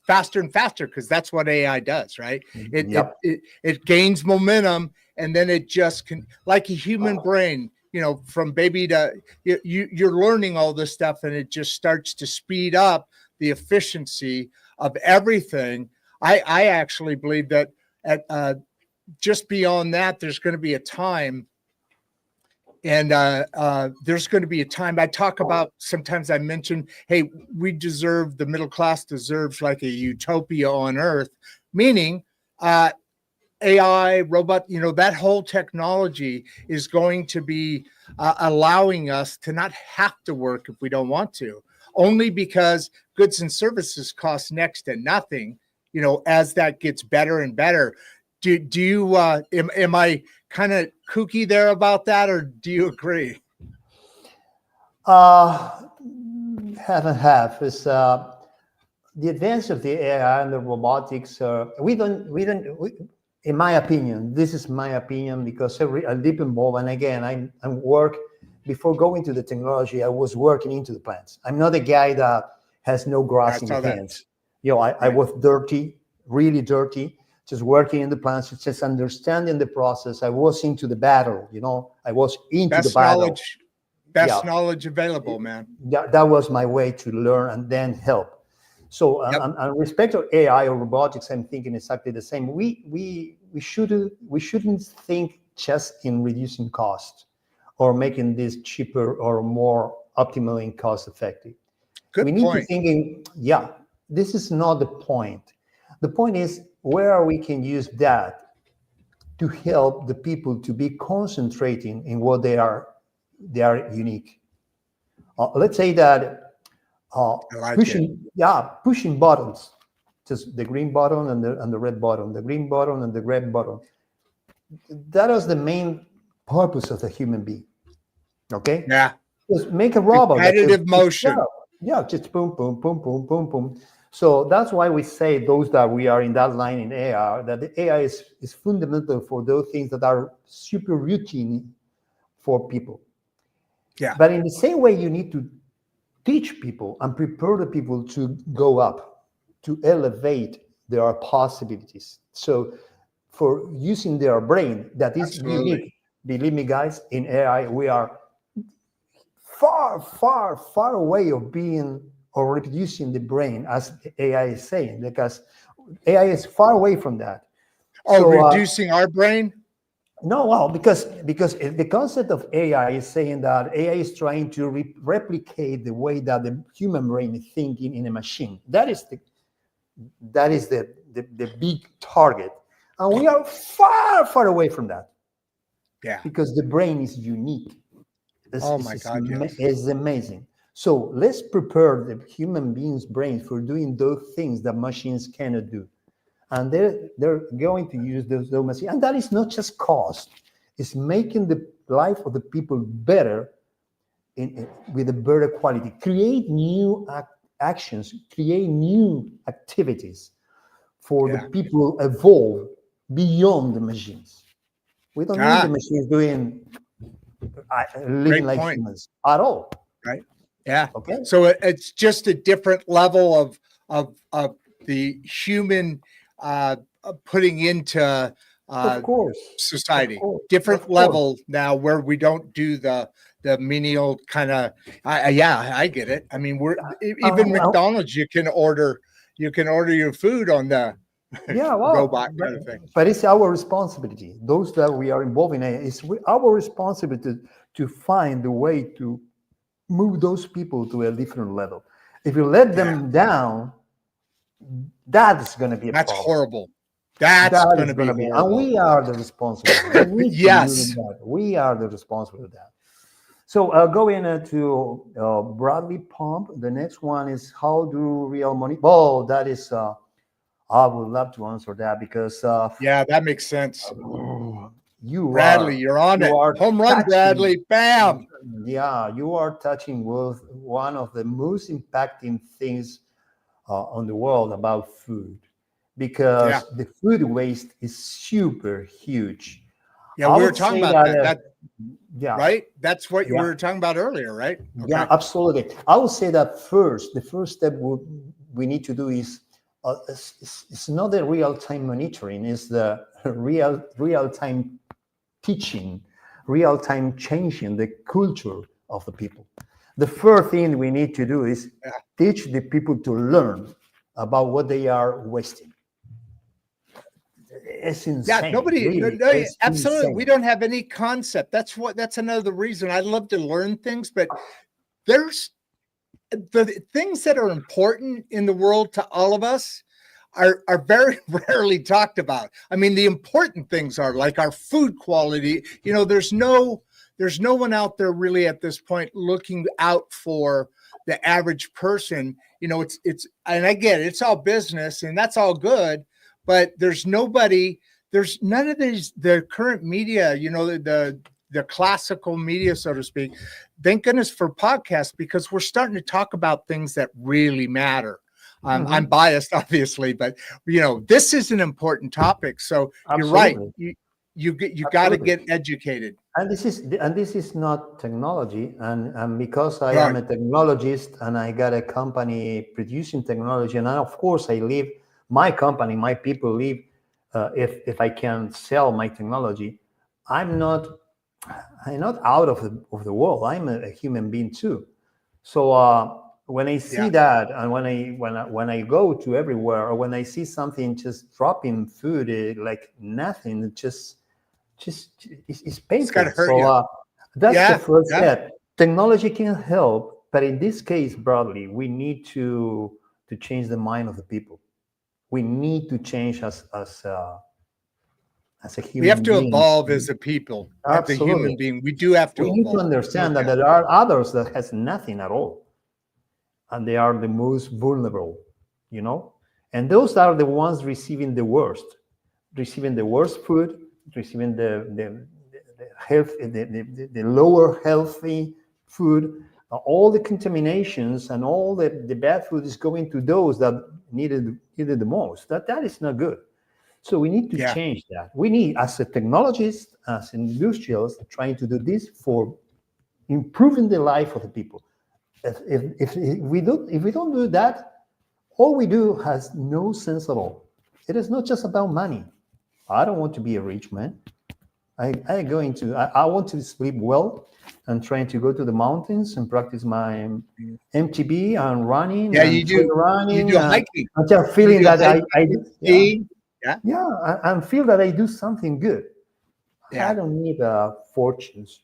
faster and faster because that's what AI does, right? Yep. It gains momentum and then it just can, like a human brain, you know, from baby to you're learning all this stuff and it just starts to speed up the efficiency of everything. I actually believe that at just beyond that, there's going to be a time. And there's going to be a time I talk about. Sometimes I mention, hey, the middle class deserves like a utopia on Earth, meaning AI, robot, you know, that whole technology is going to be allowing us to not have to work if we don't want to, only because goods and services cost next to nothing, you know, as that gets better and better. Do you, am I kind of kooky there about that, or do you agree? Half and half is the advance of the AI and the robotics. In my opinion, this is my opinion because I'm deep involved. And again, I work before going to the technology. I was working into the plants. I'm not a guy that has no grass in the hands. You know, I was dirty, really dirty. Just working in the plants, just understanding the process. I was into the battle, you know. I was into the battle. Best knowledge available, man. That was my way to learn and then help. So, on respect to AI or robotics, I'm thinking exactly the same. We shouldn't think just in reducing cost or making this cheaper or more optimal and cost effective. Good we need point. to thinking, this is not the point. The point is where we can use that to help the people to be concentrating in what they are unique. Let's say that pushing buttons, just the green button and the red button, the green button and the red button. That is the main purpose of the human being. Okay. Yeah. Just make a robot. Repetitive motion. Just boom, boom, boom, boom, boom, boom. So that's why we say those that we are in that line in AI, that the AI is fundamental for those things that are super routine for people. Yeah. But in the same way, you need to teach people and prepare the people to go up, to elevate their possibilities. So for using their brain, that is unique. Believe me, guys, in AI, we are far, far, far away of being or reproducing the brain, as AI is saying, because AI is far away from that. Reducing our brain? No, well, because the concept of AI is saying that AI is trying to replicate the way that the human brain is thinking in a machine. That is the big target, and we are far, far away from that. Yeah, because the brain is unique. It's amazing. So let's prepare the human being's brain for doing those things that machines cannot do. And they're going to use those machines. And that is not just cost. It's making the life of the people better with a better quality. Create new actions, create new activities for the people evolve beyond the machines. We don't need the machines living like humans at all. Right. Yeah. Okay. So it's just a different level of the human putting into society. Different level now where we don't do the menial kind of. I get it. I mean, even McDonald's. You can order your food on the robot kind of thing. But it's our responsibility. Those that we are involved in, it's our responsibility to find the way to move those people to a different level. If you let them down, that's going to be a problem. That's horrible. That's going to be horrible. And we are the responsible. Yes. We are the responsible for that. So going to Bradley Pump, the next one is how do real money? Oh, that is, I would love to answer that because. That makes sense. Bradley, you're on it. Home run, Bradley. Bam. Yeah, you are touching with one of the most impacting things on the world about food, because the food waste is super huge. Yeah, I we were would talking say about that, that. yeah, Right? That's what you yeah, were talking about earlier, right? yeah, Okay. absolutely. I would say that the first step we need to do is it's not the real-time monitoring, it's the real-time teaching, real-time changing the culture of the people. The first thing we need to do is Yeah. teach the people to learn about what they are wasting. It's Yeah, insane, nobody, no, really. no, It's absolutely. We insane. don't have any concept. That's another reason I love to learn things, but there's the things that are important in the world to all of us are very rarely talked about. I mean, the important things are like our food quality. You know, there's no one out there really at this point looking out for the average person. You know, it's and I get it, it's all business and that's all good, but there's none of the current media, you know, the classical media, so to speak. Thank goodness for podcasts, because we're starting to talk about things that really matter. I'm biased, obviously, but you know, this is an important topic. So you're right. Absolutely. You got to Absolutely. get educated. And this is not technology, and because I am Right. a technologist and I got a company producing technology, and of course I live my company, my people live. If I can sell my technology, I'm not out of the world. I'm a human being too. So when I see Yeah. that, and when I go to everywhere, or when I see something just dropping food like nothing, it's It's got painful. to hurt So you. that's the Yeah. first Yeah. step. Technology can help, but in this case, broadly, we need to change the mind of the people. We need to change as a We have human to being. evolve as a people, as a Absolutely. human being. We do have We to need to evolve. No understand that doubt. there are others that has nothing at all, and they are the most vulnerable, you know? And those are the ones receiving the worst food, receiving the health, the lower healthy food. All the contaminations and all the bad food is going to those that needed the most. That is not good. So we need to Yeah. change that. We need, as a technologist, as industrials, trying to do this for improving the life of the people. If we don't do that, all we do has no sense at all. It is not just about money. I don't want to be a rich man. I want to sleep well and trying to go to the mountains and practice my MTB and running Yeah, and trail you running do and hiking. until You feeling do that hiking I and yeah, skiing. Yeah. yeah, and feel that I do something good. I Yeah. don't need fortunes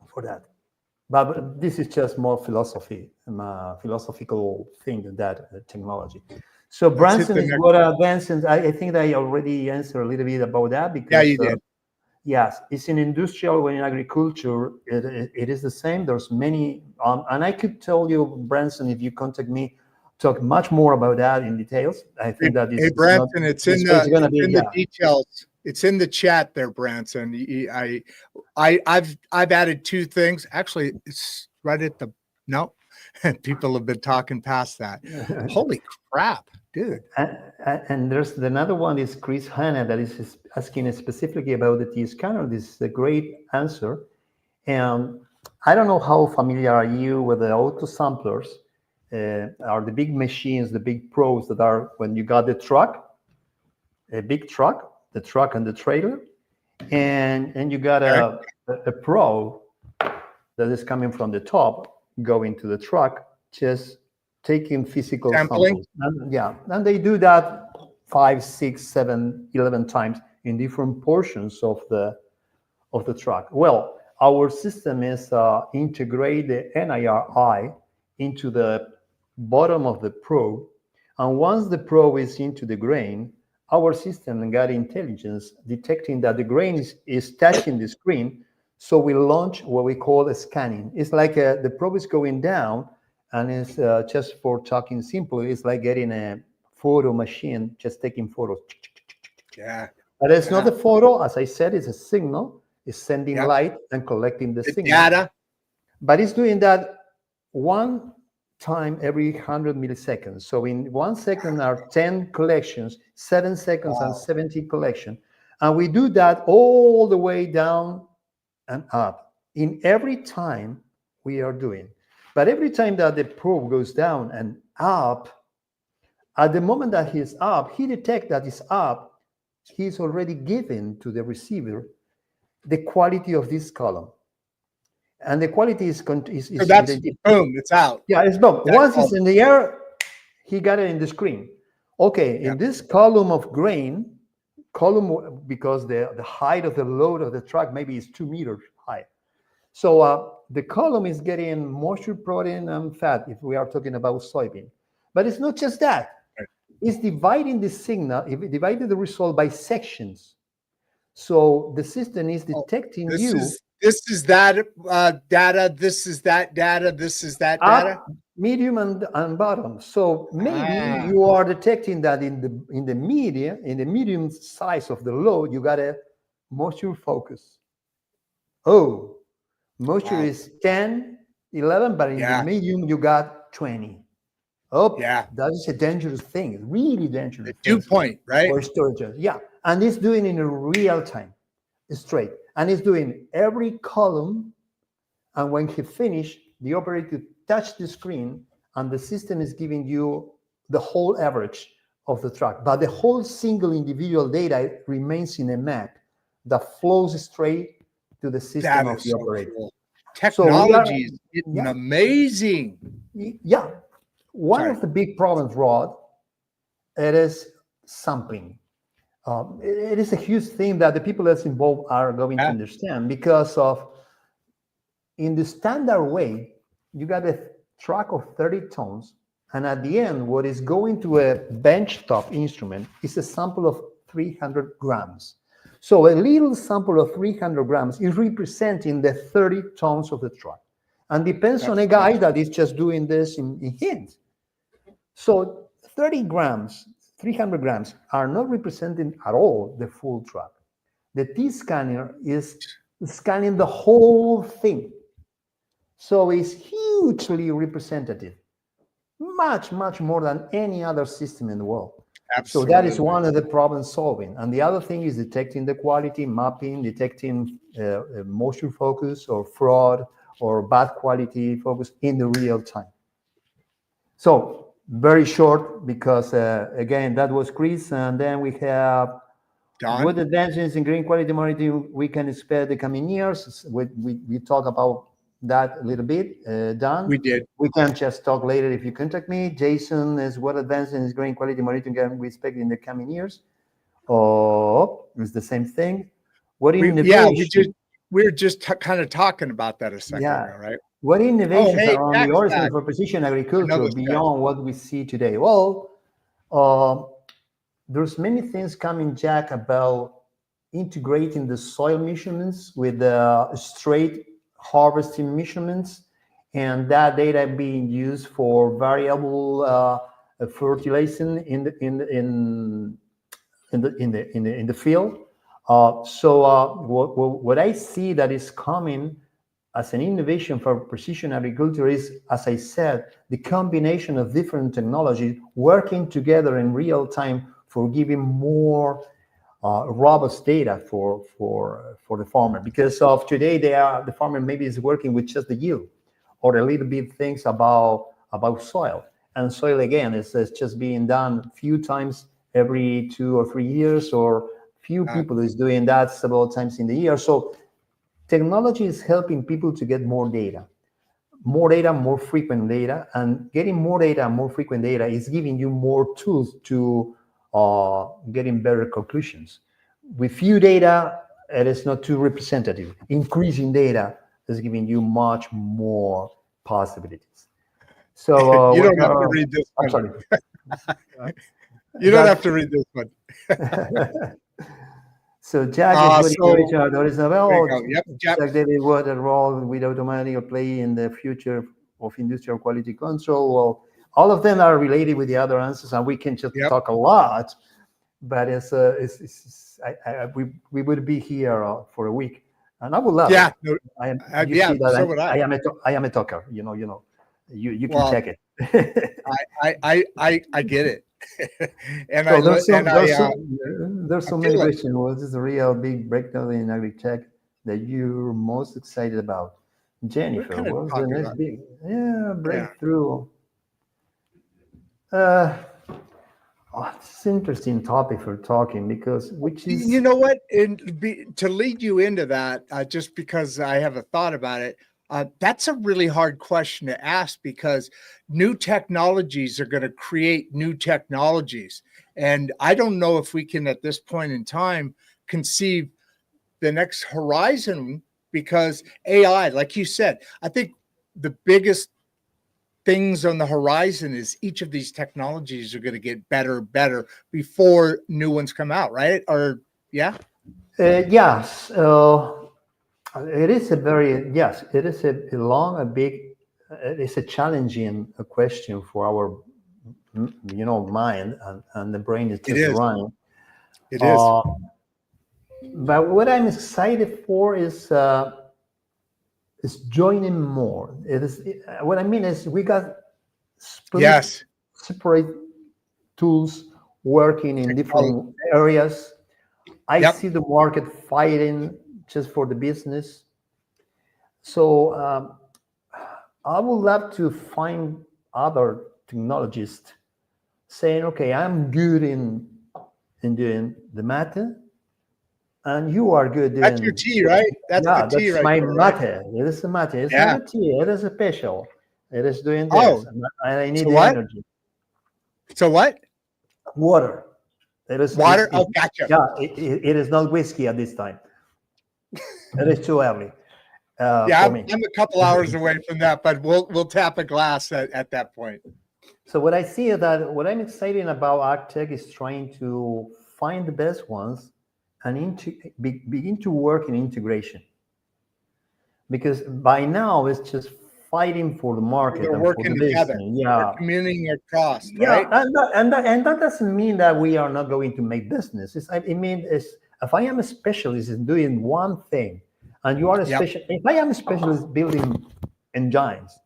for that. But this is just more philosophical thing than that technology. So Let's hit Branson the is next what one. Branson. I think that I already answered a little bit about that Yeah, because you did. yes, it's in industrial when in agriculture it is the same. There's many, and I could tell you, Branson, if you contact me, talk much more about that in details. I Hey, think that hey, is not Branson, the space is gonna be. the Yeah, details. It's in the chat there, Branson. I've added two things. Actually, it's right at the no. People have been talking past that. Holy crap, dude. and there's another one is Chris Hanna that is asking specifically about the T scanner. This is a great answer. And I don't know how familiar are you with the auto samplers, are the big machines, the big pros that are when you got the truck, a big truck, the truck and the trailer, and you got Okay. a pro that is coming from the top, going to the truck, just taking physical Sampling. samples. And, yeah, and they do that 5, 6, 7, 11 times in different portions of the truck. Well, our system is integrate the NIRI into the bottom of the probe, and once the probe is into the grain, our system got intelligence detecting that the grain is touching the screen, so we launch what we call a scanning. It's like the probe is going down, and it's just for talking simply, it's like getting a photo machine just taking photos. Yeah. But it's not Yeah. a photo, as I said, it's a signal. It's sending Yep. light and collecting the The signal. data. But it's doing that one time every 100 milliseconds. So in 1 second are 10 collections, 7 seconds and 70 collection. And we do that all the way down and up in every time we are doing. But every time that the probe goes down and up, at the moment that he's up, he detects that it's up, he's already given to the receiver the quality of this column. And the quality is So that's boom, it's out. Yeah, it's boom. Once it's in the air, he got it in the screen. Okay, in this column of grain, because the height of the load of the truck maybe is 2 meters high. So the column is getting moisture, protein, and fat if we are talking about soybean. But it's not just that. It's dividing the signal, dividing the result by sections. So the system is detecting This is that data, this is that data, this is that data. Up, medium, and bottom. So maybe you are detecting that in the medium size of the load, you got a moisture focus. Oh, moisture is 10, 11, but in the medium, you got 20. Oh, that is a dangerous thing, really dangerous. The dew point, right? For storage. Yeah, and it's doing it in real time, straight. And it's doing every column. And when he finished, the operator touched the screen and the system is giving you the whole average of the truck. But the whole single individual data remains in a map that flows straight to the system of the operator. Cool. Technology is amazing. Yeah. One of the big problems, Rod, it is sampling. It is a huge thing that the people that's involved are going to understand, because of in the standard way, you got a truck of 30 tons, and at the end, what is going to a benchtop instrument is a sample of 300 grams. So a little sample of 300 grams is representing the 30 tons of the truck, and depends on a guy that is just doing this in hints. So 30 grams, 300 grams are not representing at all the full truck. The T-scanner is scanning the whole thing. So it's hugely representative, much, much more than any other system in the world. Absolutely. So that is one of the problems solving. And the other thing is detecting the quality, mapping, detecting moisture focus or fraud or bad quality focus in the real time. So very short, because again, that was Chris. And then we have Don. What advances in green quality monitoring we can expect the coming years. We talk about that a little bit. Don, we did. We can just talk later if you contact me. Jason is what advances in green quality monitoring can we expect in the coming years. Oh, it's the same thing. What innovation? We were just kind of talking about that a second ago, right? What innovations are on the horizon for precision agriculture beyond what we see today? Well, there's many things coming, Jack, about integrating the soil measurements with the straight harvesting measurements, and that data being used for variable fertilization in the field. What I see that is coming as an innovation for precision agriculture is, as I said, the combination of different technologies working together in real time for giving more robust data for the farmer. Because of today, the farmer maybe is working with just the yield or a little bit things about soil. And soil, again, is just being done a few times every 2 or 3 years, or few people is doing that several times in the year. So technology is helping people to get more data, more frequent data, and getting more data, more frequent data is giving you more tools to getting better conclusions. With few data, it is not too representative. Increasing data is giving you much more possibilities. So you don't have to read this one. I'm sorry. You don't have to read this one. So Jack is Jack David, what a role with automatic play in the future of industrial quality control? Well, all of them are related with the other answers, and we can just talk a lot. But we would be here for a week, and I would love. Yeah, it. I am a talker. You can check it. I get it. And there's so many questions. What is the real big breakthrough in AgriTech that you're most excited about? Jennifer, what's the next big breakthrough? It's an interesting topic for talking because you know what, to lead you into that, just because I have a thought about it, that's a really hard question to ask because new technologies are going to create new technologies, and I don't know if we can at this point in time conceive the next horizon, because AI, like you said, I think the biggest things on the horizon is each of these technologies are going to get better before new ones come out, right? Or yes. It is it's a challenging question for our mind, and the brain is just running. It is. But what I'm excited for is joining more. What I mean is we got separate tools working in different areas. I see the market fighting just for the business. So I would love to find other technologists saying, okay, I'm good in doing the matter, and you are good doing... That's your tea, right? That's the tea right my there, matter. Right? It is the matter. It's not a tea. It is a special. It is doing this. And I need energy. So what? Water. It is water. Gotcha. Yeah, it is not whiskey at this time. It is too early. I'm a couple hours away from that, but we'll tap a glass at that point. So what I see is that what I'm excited about AgTech is trying to find the best ones and begin to work in integration. Because by now it's just fighting for the market. We're working together. We're communicating across. Right? And that doesn't mean that we are not going to make business. If I am a specialist in doing one thing, and you are a specialist, if I am a specialist building engines,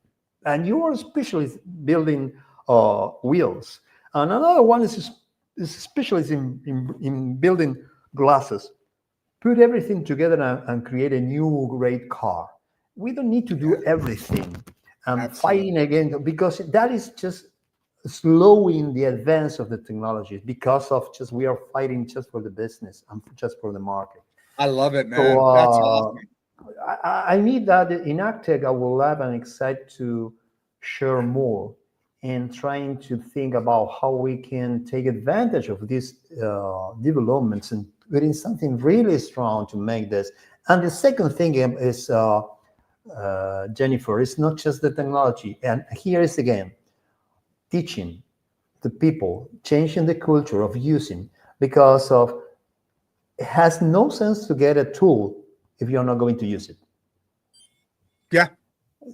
and you are a specialist building wheels, and another one is a specialist in building glasses, put everything together and create a new great car. We don't need to do everything and fighting again, because that is just slowing the advance of the technology, because of just we are fighting just for the business and just for the market. I love it, man. So, that's awesome. I need that in AgTech. I will love and excited to share more and trying to think about how we can take advantage of these developments and put in something really strong to make this. And the second thing is, Jennifer, it's not just the technology. And here is again, teaching the people, changing the culture of using, because of it has no sense to get a tool if you're not going to use it. Yeah.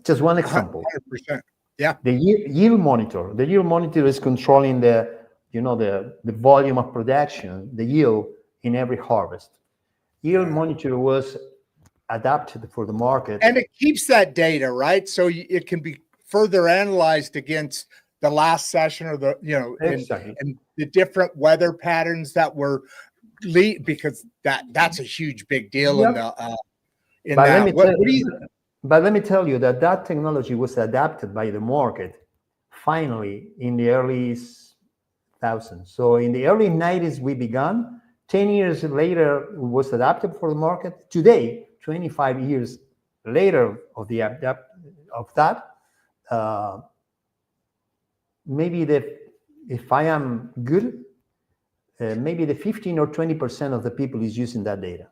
Just one example. 100%. Yeah. The yield monitor. The yield monitor is controlling the volume of production, the yield in every harvest. Yield monitor was adapted for the market. And it keeps that data, right? So it can be further analyzed against the last session or exactly. and the different weather patterns that were because that's a huge big deal But let me tell you that technology was adapted by the market finally in the early 2000s. So in the early 90s we began. 10 years later it was adapted for the market. Today, 25 years later of that, maybe if I am good, maybe the 15 or 20% of the people is using that data.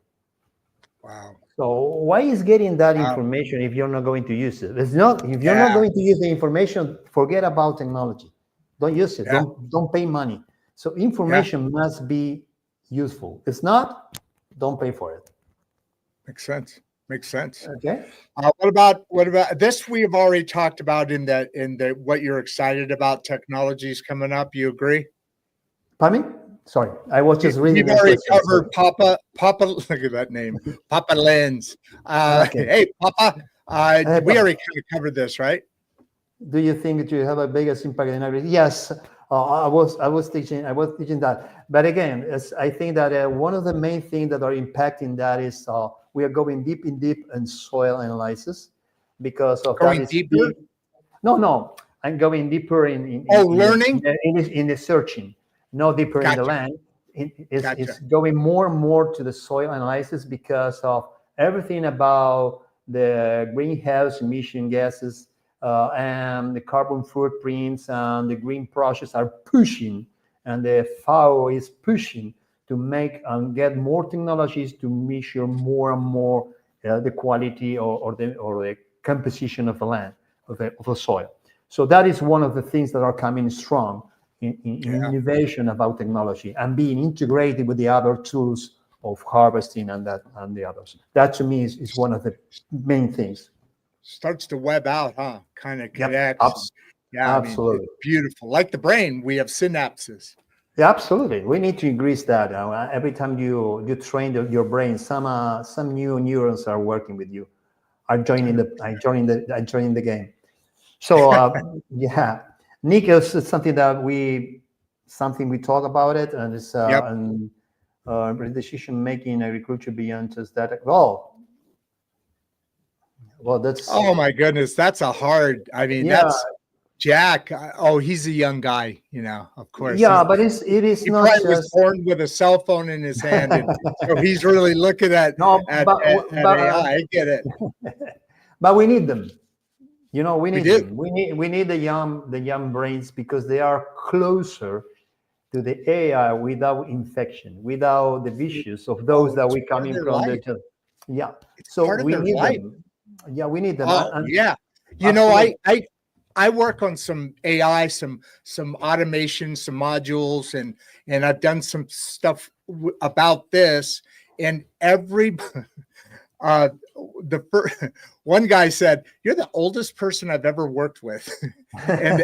Wow. So why is getting that information if you're not going to use it? It's not, if you're not going to use the information, forget about technology. Don't use it. Yeah. Don't pay money. So information must be useful. If not, don't pay for it. Makes sense. Okay. What about this? We have already talked about in the what you're excited about technologies coming up. You agree? Pardon me? Sorry, I was just reading. We've already covered Papa. Look at that name, Papa Lens. Okay. Hey, Papa. We already kind of covered this, right? Do you think that you have a biggest impact in agriculture? Yes, I was teaching that. But again, I think that one of the main things that are impacting that is we are going deep in soil analysis because of that Going is deeper? big. No, I'm going deeper in learning? in the searching, no deeper in the Gotcha. land. It's Gotcha. going more and more to the soil analysis because of everything about the greenhouse emission gases and the carbon footprints and the green projects are pushing, and the FAO is pushing to make and get more technologies to measure more and more the quality or the composition of the land, of the soil. So that is one of the things that are coming strong in innovation about technology and being integrated with the other tools of harvesting and the others. That to me is one of the main things. Starts to web out, huh? Kind of Yep. connects. Yeah, Absolutely. I mean, it's beautiful. Like the brain, we have synapses. Yeah, absolutely. We need to increase that. Every time you train your brain, some new neurons are working with you. Are joining the game. So yeah, Nick is something that we talk about it, and it's and decision making agriculture beyond just that. Well, that's Oh my goodness, that's a hard. I mean, yeah. that's Jack. Oh, he's a young guy, of course. Yeah, but it is He not probably was just born with a cell phone in his hand, and so he's really looking at no, at AI. I get it. But we need them. We need do. them. We need the young brains because they are closer to the AI without infection, without the vicious of those that we coming from life. yeah. It's So part of we their need life. them. Yeah, we need them. Oh, yeah. I work on some AI, some automation, some modules, and I've done some stuff about this. And one guy said, "You're the oldest person I've ever worked with," and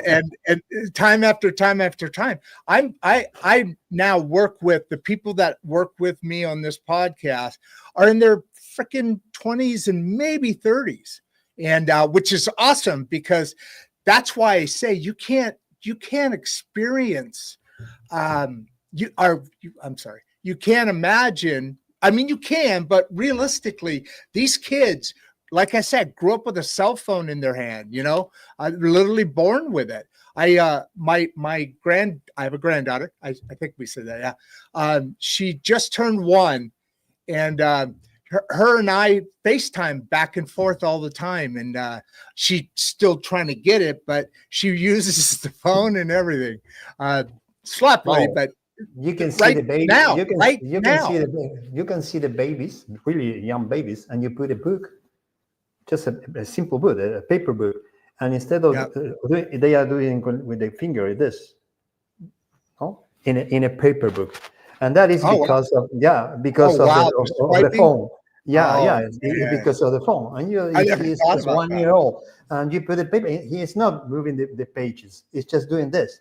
time after time after time, I now work with the people that work with me on this podcast are in their freaking 20s and maybe 30s, and which is awesome because that's why I say you can't experience you can't imagine. I mean, you can, but realistically, these kids, like I said, grew up with a cell phone in their hand. Literally born with it. I have a granddaughter. I think we said that. Yeah. She just turned 1, and her and I FaceTime back and forth all the time, and she's still trying to get it, but she uses the phone and everything. Sloppily, but you can see the baby now. You can see the babies, really young babies, and you put a book, just a simple book, a paper book, and instead of they are doing with the finger this, in a paper book, and that is because of the phone. Because of the phone, and he's just 1 year old, and you put the paper. He is not moving the pages; he's just doing this,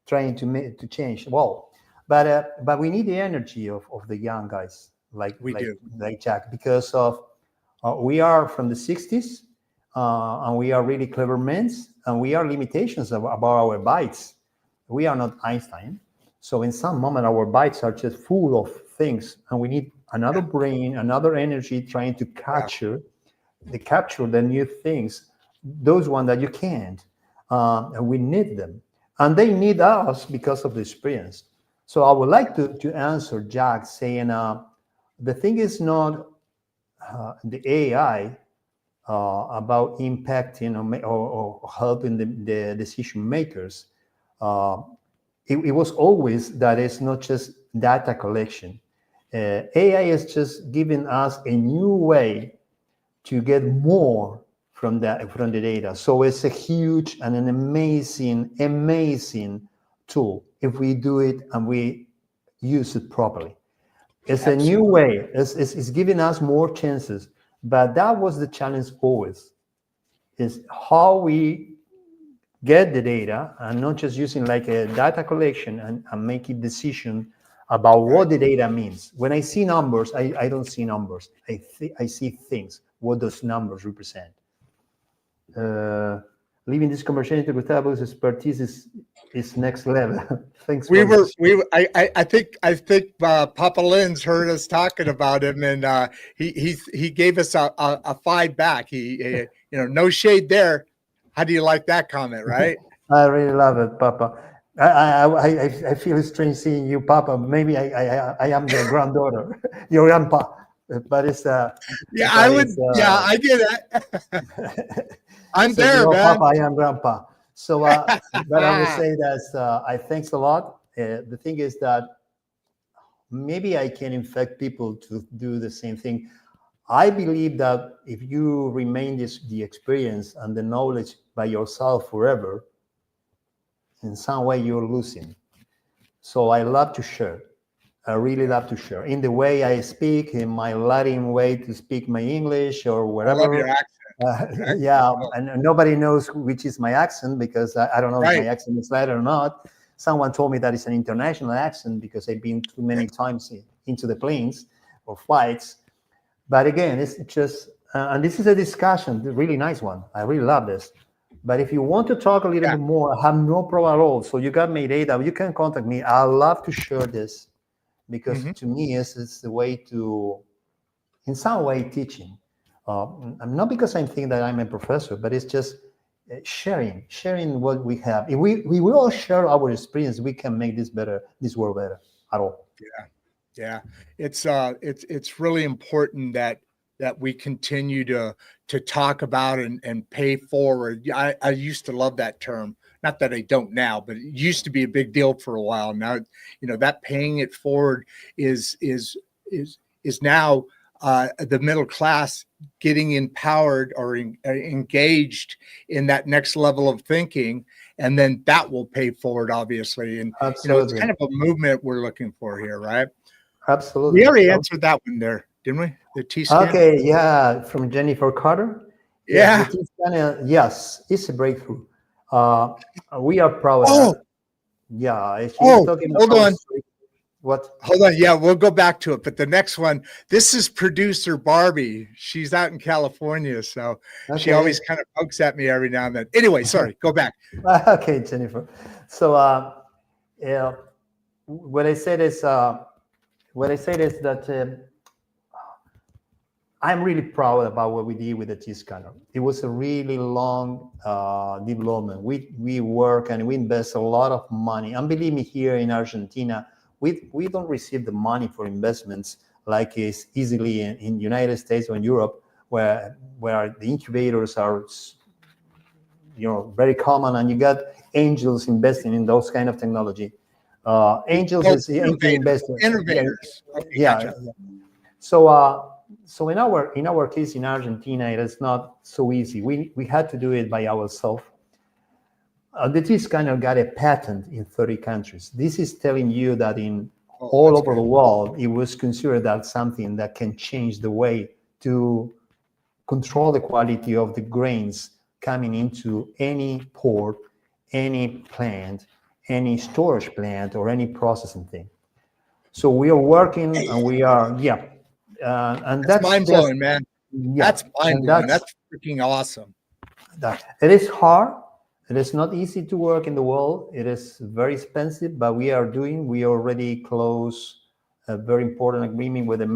trying to change. But we need the energy of the young guys like Jack, because of we are from the 60s, and we are really clever men, and we are limitations about our bytes. We are not Einstein, so in some moment our bytes are just full of things, and we need another brain, another energy trying to capture the new things, those ones that you can't, and we need them, and they need us because of the experience. So I would like to answer Jack saying the thing is not the AI about impacting or helping the decision makers. It was always that it's not just data collection. AI is just giving us a new way to get more from the data. So it's a huge and an amazing tool if we do it and we use it properly. It's a new way. It's giving us more chances. But that was the challenge always, is how we get the data and not just using like a data collection and making decision about what the data means. When I see numbers, I don't see numbers. I see things. What those numbers represent. leaving this conversation, Gustavo's expertise is next level. Thanks. I think Papa Lynn's heard us talking about him, and he gave us a 5 back. He no shade there. How do you like that comment, right? I really love it, Papa. I feel strange seeing you, Papa. Maybe I am your granddaughter, your grandpa, but it's yeah, I would. Yeah, I get it. I'm so there, you're man. Papa, I am grandpa. So, but I will say that I thanks a lot. The thing is that maybe I can infect people to do the same thing. I believe that if you remain the experience and the knowledge by yourself forever, in some way you're losing. So I love to share. I really love to share in the way I speak, in my Latin way to speak my English or whatever. I love your accent. Yeah, and nobody knows which is my accent because I don't know if my accent is Latin or not. Someone told me that it's an international accent because I've been too many times into the planes or flights. But again, it's just, and this is a discussion, a really nice one. I really love this. But if you want to talk a little bit more, I have no problem at all. So you got my data, you can contact me. I love to share this because to me, it's the way to, in some way, teaching. Not because I think that I'm a professor, but it's just sharing what we have. If we all share our experience, we can make this world better at all. Yeah. It's really important that we continue to talk about and pay forward. I used to love that term. Not that I don't now, but it used to be a big deal for a while. Now, that paying it forward is now the middle class getting empowered or engaged in that next level of thinking, and then that will pay forward, obviously. And it's kind of a movement we're looking for here, right? Absolutely. We already answered that one there, didn't we? The T-scan. Okay, yeah, from Jennifer Carter. Yeah. The T-scan, yes, it's a breakthrough. We are proud of that. Yeah. She's talking hold on. What? Hold on. Yeah, we'll go back to it. But the next one, this is producer Barbie. She's out in California, so she always kind of pokes at me every now and then. Anyway, sorry. Go back. Okay, Jennifer. So, what I said is that I'm really proud about what we did with the T-scanner. It was a really long development. We work and we invest a lot of money. And believe me, here in Argentina, we don't receive the money for investments like is easily in United States or in Europe, where the incubators are, very common, and you got angels investing in those kind of technology. Angels is innovators. Yeah. So in our case in Argentina, it is not so easy. We had to do it by ourselves. The T-scanner got a patent in 30 countries. This is telling you that in all over the world, it was considered that something that can change the way to control the quality of the grains coming into any port, any plant, any storage plant, or any processing thing. So we are working, and we are, and that's mind-blowing, man. Yeah, that's mind-blowing. That's freaking awesome. It is hard. It is not easy to work in the world. It is very expensive, but we already closed a very important agreement with with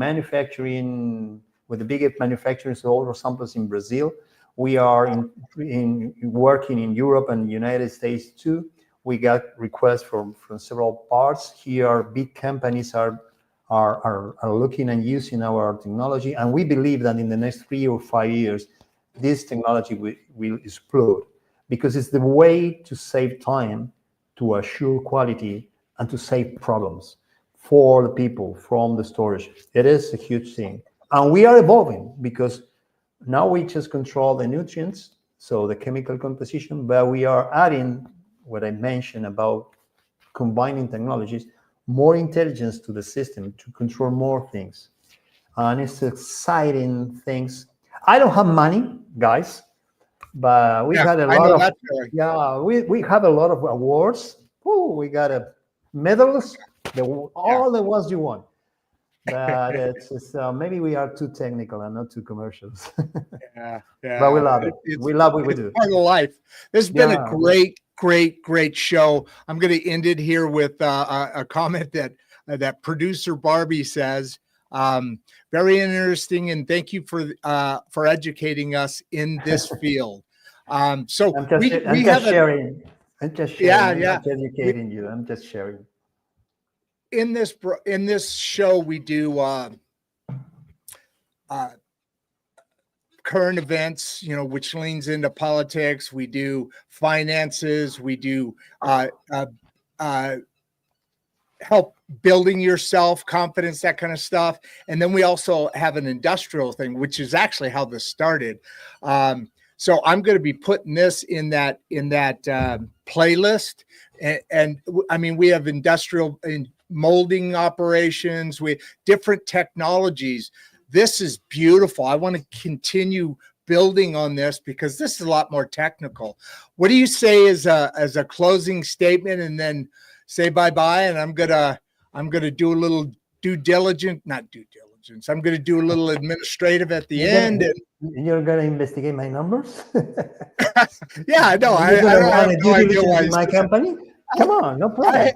the biggest manufacturers of all samples in Brazil. We are working in Europe and the United States too. We got requests from several parts. Here, big companies are looking and using our technology, and we believe that in the next 3 or 5 years, this technology will explode, because it's the way to save time, to assure quality, and to save problems for the people from the storage. It is a huge thing, and we are evolving, because now we just control the nutrients, so the chemical composition, but we are adding what I mentioned about combining technologies, more intelligence to the system to control more things. And it's exciting things. I don't have money, guys, but we had a lot of, we have a lot of awards. We got medals, all the ones you want. but it's just, maybe we are too technical and not too commercial. Yeah, But we love it. We love what we do. Part of life. This has been a Yeah. great show. I'm going to end it here with a comment that producer Barbie says. Very interesting, and thank you for educating us in this field. So I'm just sharing. I'm just sharing. Yeah, I'm yeah. not educating you. I'm just sharing. In this show, we do current events, which leans into politics. We do finances. We do help building your self-confidence, that kind of stuff. And then we also have an industrial thing, which is actually how this started. So I'm going to be putting this in that playlist. And I mean, we have industrial and molding operations, we different technologies. This is beautiful. I want to continue building on this because this is a lot more technical. What do you say as a closing statement, and then say bye-bye? And I'm gonna do a little not due diligence. I'm gonna do a little administrative at the end. You're gonna investigate my numbers? Yeah, no, I don't have no idea why my company. Come on, no problem.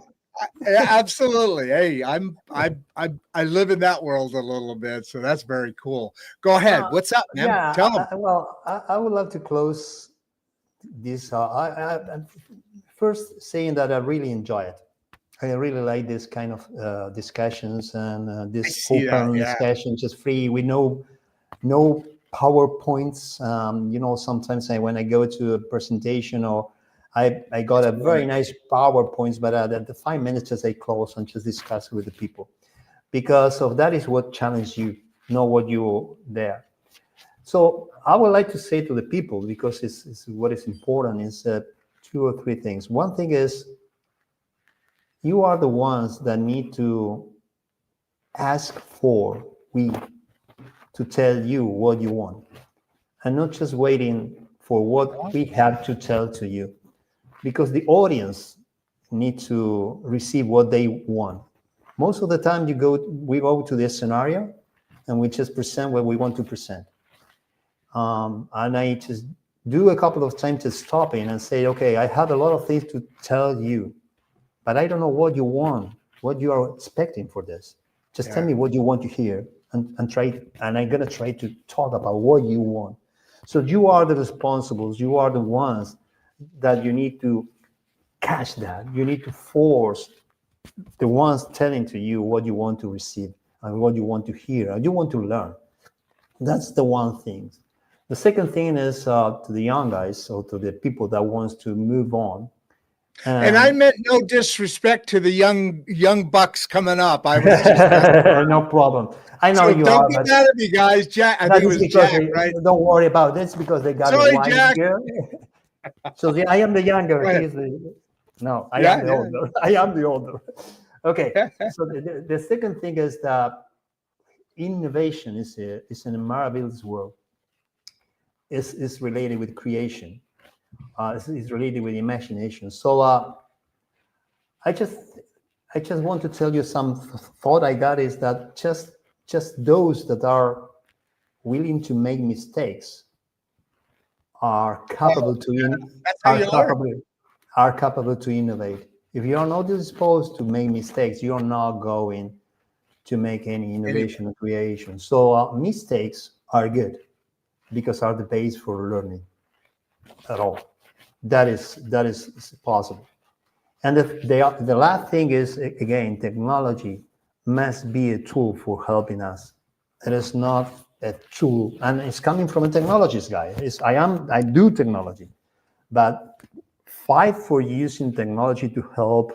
Absolutely. Hey, I live in that world a little bit, so that's very cool. Go ahead. What's up, man? Yeah, Tell them. I would love to close this. I first saying that I really enjoy it. I really like this kind of discussions and this open discussion, just free. We no PowerPoints. Sometimes when I go to a presentation or I got a very nice PowerPoints, but at the 5 minutes just I close and just discuss with the people, because of that is what challenge you, know what you're there. So I would like to say to the people, because it's what is important, is 2 or 3 things. One thing is, you are the ones that need to ask for we to tell you what you want, and not just waiting for what we have to tell to you, because the audience need to receive what they want. Most of the time we go to this scenario and we just present what we want to present. And I just do a couple of times to stop in and say, okay, I have a lot of things to tell you, but I don't know what you want, what you are expecting for this. Just tell me what you want to hear, and I'm gonna try to talk about what you want. So you are the responsibles, you are the ones that you need to catch that. You need to force the ones telling to you what you want to receive and what you want to hear and you want to learn. That's the one thing. The second thing is to the young guys, or to the people that wants to move on. And I meant no disrespect to the young bucks coming up. I was just no problem. I know you don't are. Get mad at me, guys. Jack, I think it was Jack, right? Don't worry about this because they got Sorry, a wine Jack. here. So I am the younger. I am the older. I am the older. Okay. So the second thing is that innovation is in a marvelous world. It's related with creation. It's related with imagination. So I just want to tell you some thought I got is that just those that are willing to make mistakes are capable to innovate. If you are not disposed to make mistakes, you are not going to make any innovation or creation. So mistakes are good because are the base for learning at all. That is possible. And the last thing is, again, technology must be a tool for helping us. It is not a tool, and it's coming from a technologist guy. I do technology, but fight for using technology to help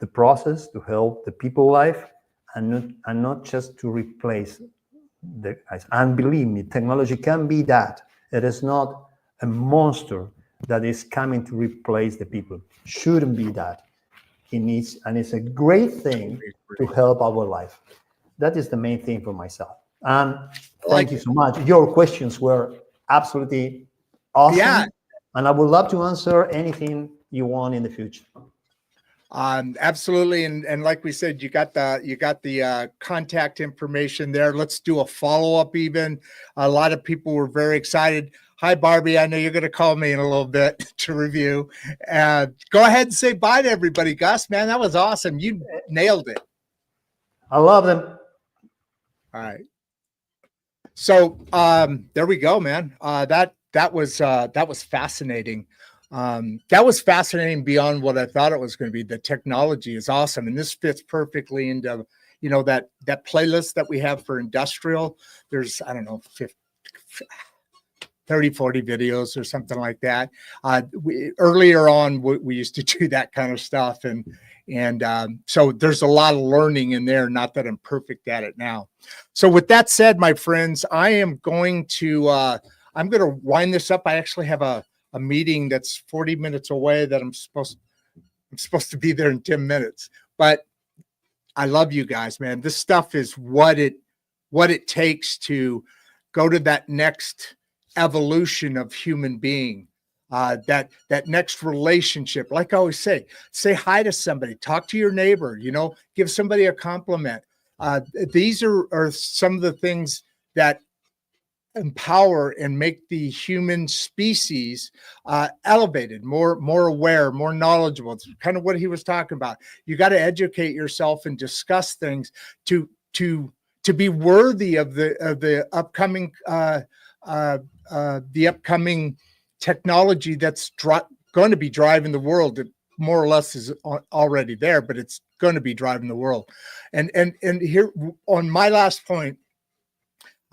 the process, to help the people life, and not just to replace the guys. And believe me, technology can be that. It is not a monster that is coming to replace the people. Shouldn't be that. It needs, and it's a great thing to help our life. That is the main thing for myself. And thank you so much. Your questions were absolutely awesome. Yeah. And I would love to answer anything you want in the future. Absolutely. And like we said, you got the contact information there. Let's do a follow-up even. A lot of people were very excited. Hi, Barbie. I know you're going to call me in a little bit to review. Go ahead and say bye to everybody. Gus, man, that was awesome. You nailed it. I love them. All right. So there we go, man. That was fascinating. That was fascinating beyond what I thought it was going to be. The technology is awesome, and this fits perfectly into that playlist that we have for industrial. There's, I don't know, 30, 40 videos or something like that. Earlier on, we used to do that kind of stuff, and so there's a lot of learning in there. Not that I'm perfect at it now. So with that said, my friends, I'm going to wind this up. I actually have a meeting that's 40 minutes away that I'm supposed to be there in 10 minutes. But I love you guys, man. This stuff is what it takes to go to that next evolution of human being. That next relationship. Like I always say hi to somebody, talk to your neighbor, give somebody a compliment. These are some of the things that empower and make the human species elevated, more aware, more knowledgeable. It's kind of what he was talking about. You got to educate yourself and discuss things to be worthy of the upcoming technology that's going to be driving the world. It more or less is already there, but it's going to be driving the world. And here on my last point,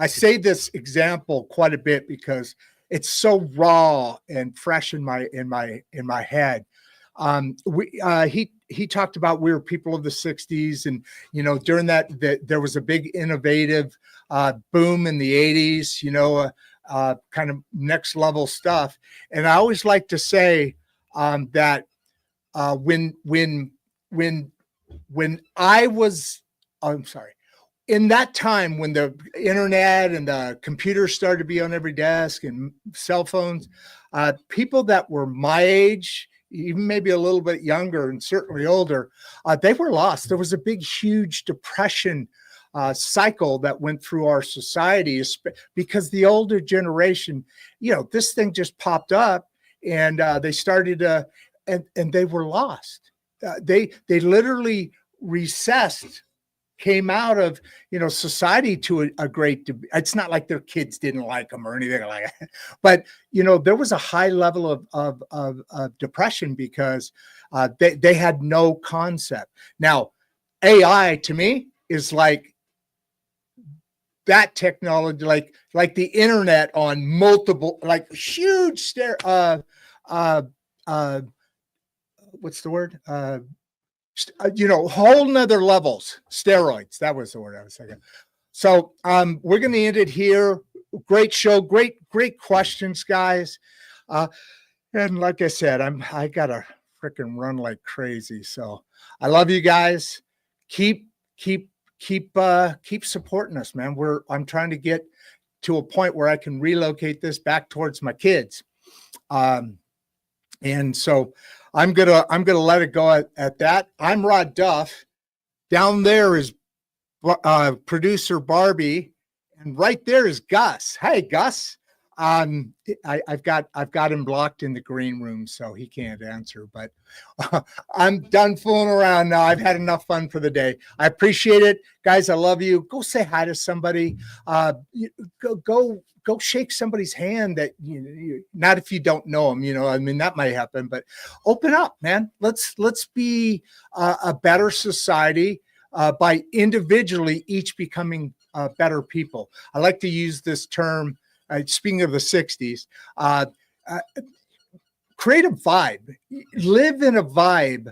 I say this example quite a bit because it's so raw and fresh in my head. He talked about we were people of the 60s, and during that there was a big innovative boom in the 80s, kind of next level stuff. And I always like to say that when I was, I'm sorry, in that time when the internet and the computers started to be on every desk and cell phones, people that were my age, even maybe a little bit younger and certainly older, they were lost. There was a big, huge depression cycle that went through our society because the older generation, this thing just popped up and they started and they were lost. They literally recessed, came out of society to a great. It's not like their kids didn't like them or anything like that, but there was a high level of depression because they had no concept. Now, AI to me is like that technology, like the internet on multiple, like huge what's the word? Whole nother levels, steroids. That was the word I was thinking. So we're going to end it here. Great show. Great questions, guys. And like I said, I got to freaking run like crazy. So I love you guys. Keep supporting us, man. I'm trying to get to a point where I can relocate this back towards my kids. And so I'm gonna let it go at that. I'm Rod Duff. Down there is producer Barbie, and right there is Gus. Hey, Gus. I've got him blocked in the green room, so he can't answer. But I'm done fooling around now. I've had enough fun for the day. I appreciate it, guys. I love you. Go say hi to somebody. Go shake somebody's hand that not if you don't know them. I mean, that might happen, but open up, man. Let's be a better society by individually each becoming better people. I like to use this term. Speaking of the 60s, create a vibe, live in a vibe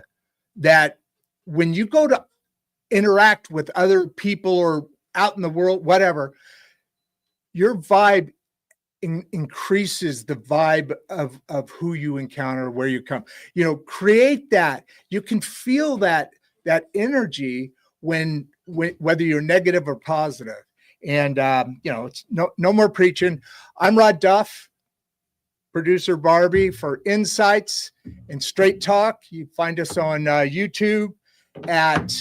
that when you go to interact with other people or out in the world, whatever, your vibe increases the vibe of who you encounter, where you come, create that. You can feel that energy when whether you're negative or positive. And, it's no more preaching. I'm Rod Duff. producer Barbie for insights and straight talk. You find us on YouTube at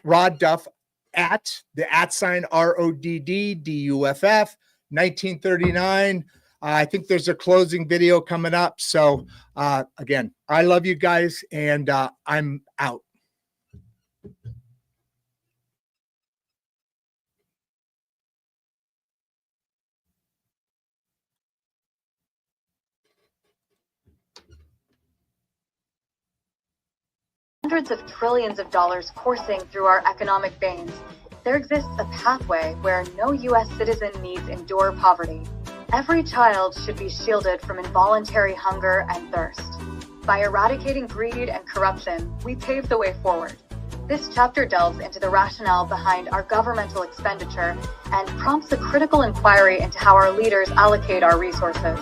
Rod Duff, at the @ RODDDUFF 1939. I think there's a closing video coming up. So again, I love you guys, and I'm out. Hundreds of trillions of dollars coursing through our economic veins, there exists a pathway where no U.S. citizen needs endure poverty. Every child should be shielded from involuntary hunger and thirst. By eradicating greed and corruption, we pave the way forward. This chapter delves into the rationale behind our governmental expenditure and prompts a critical inquiry into how our leaders allocate our resources.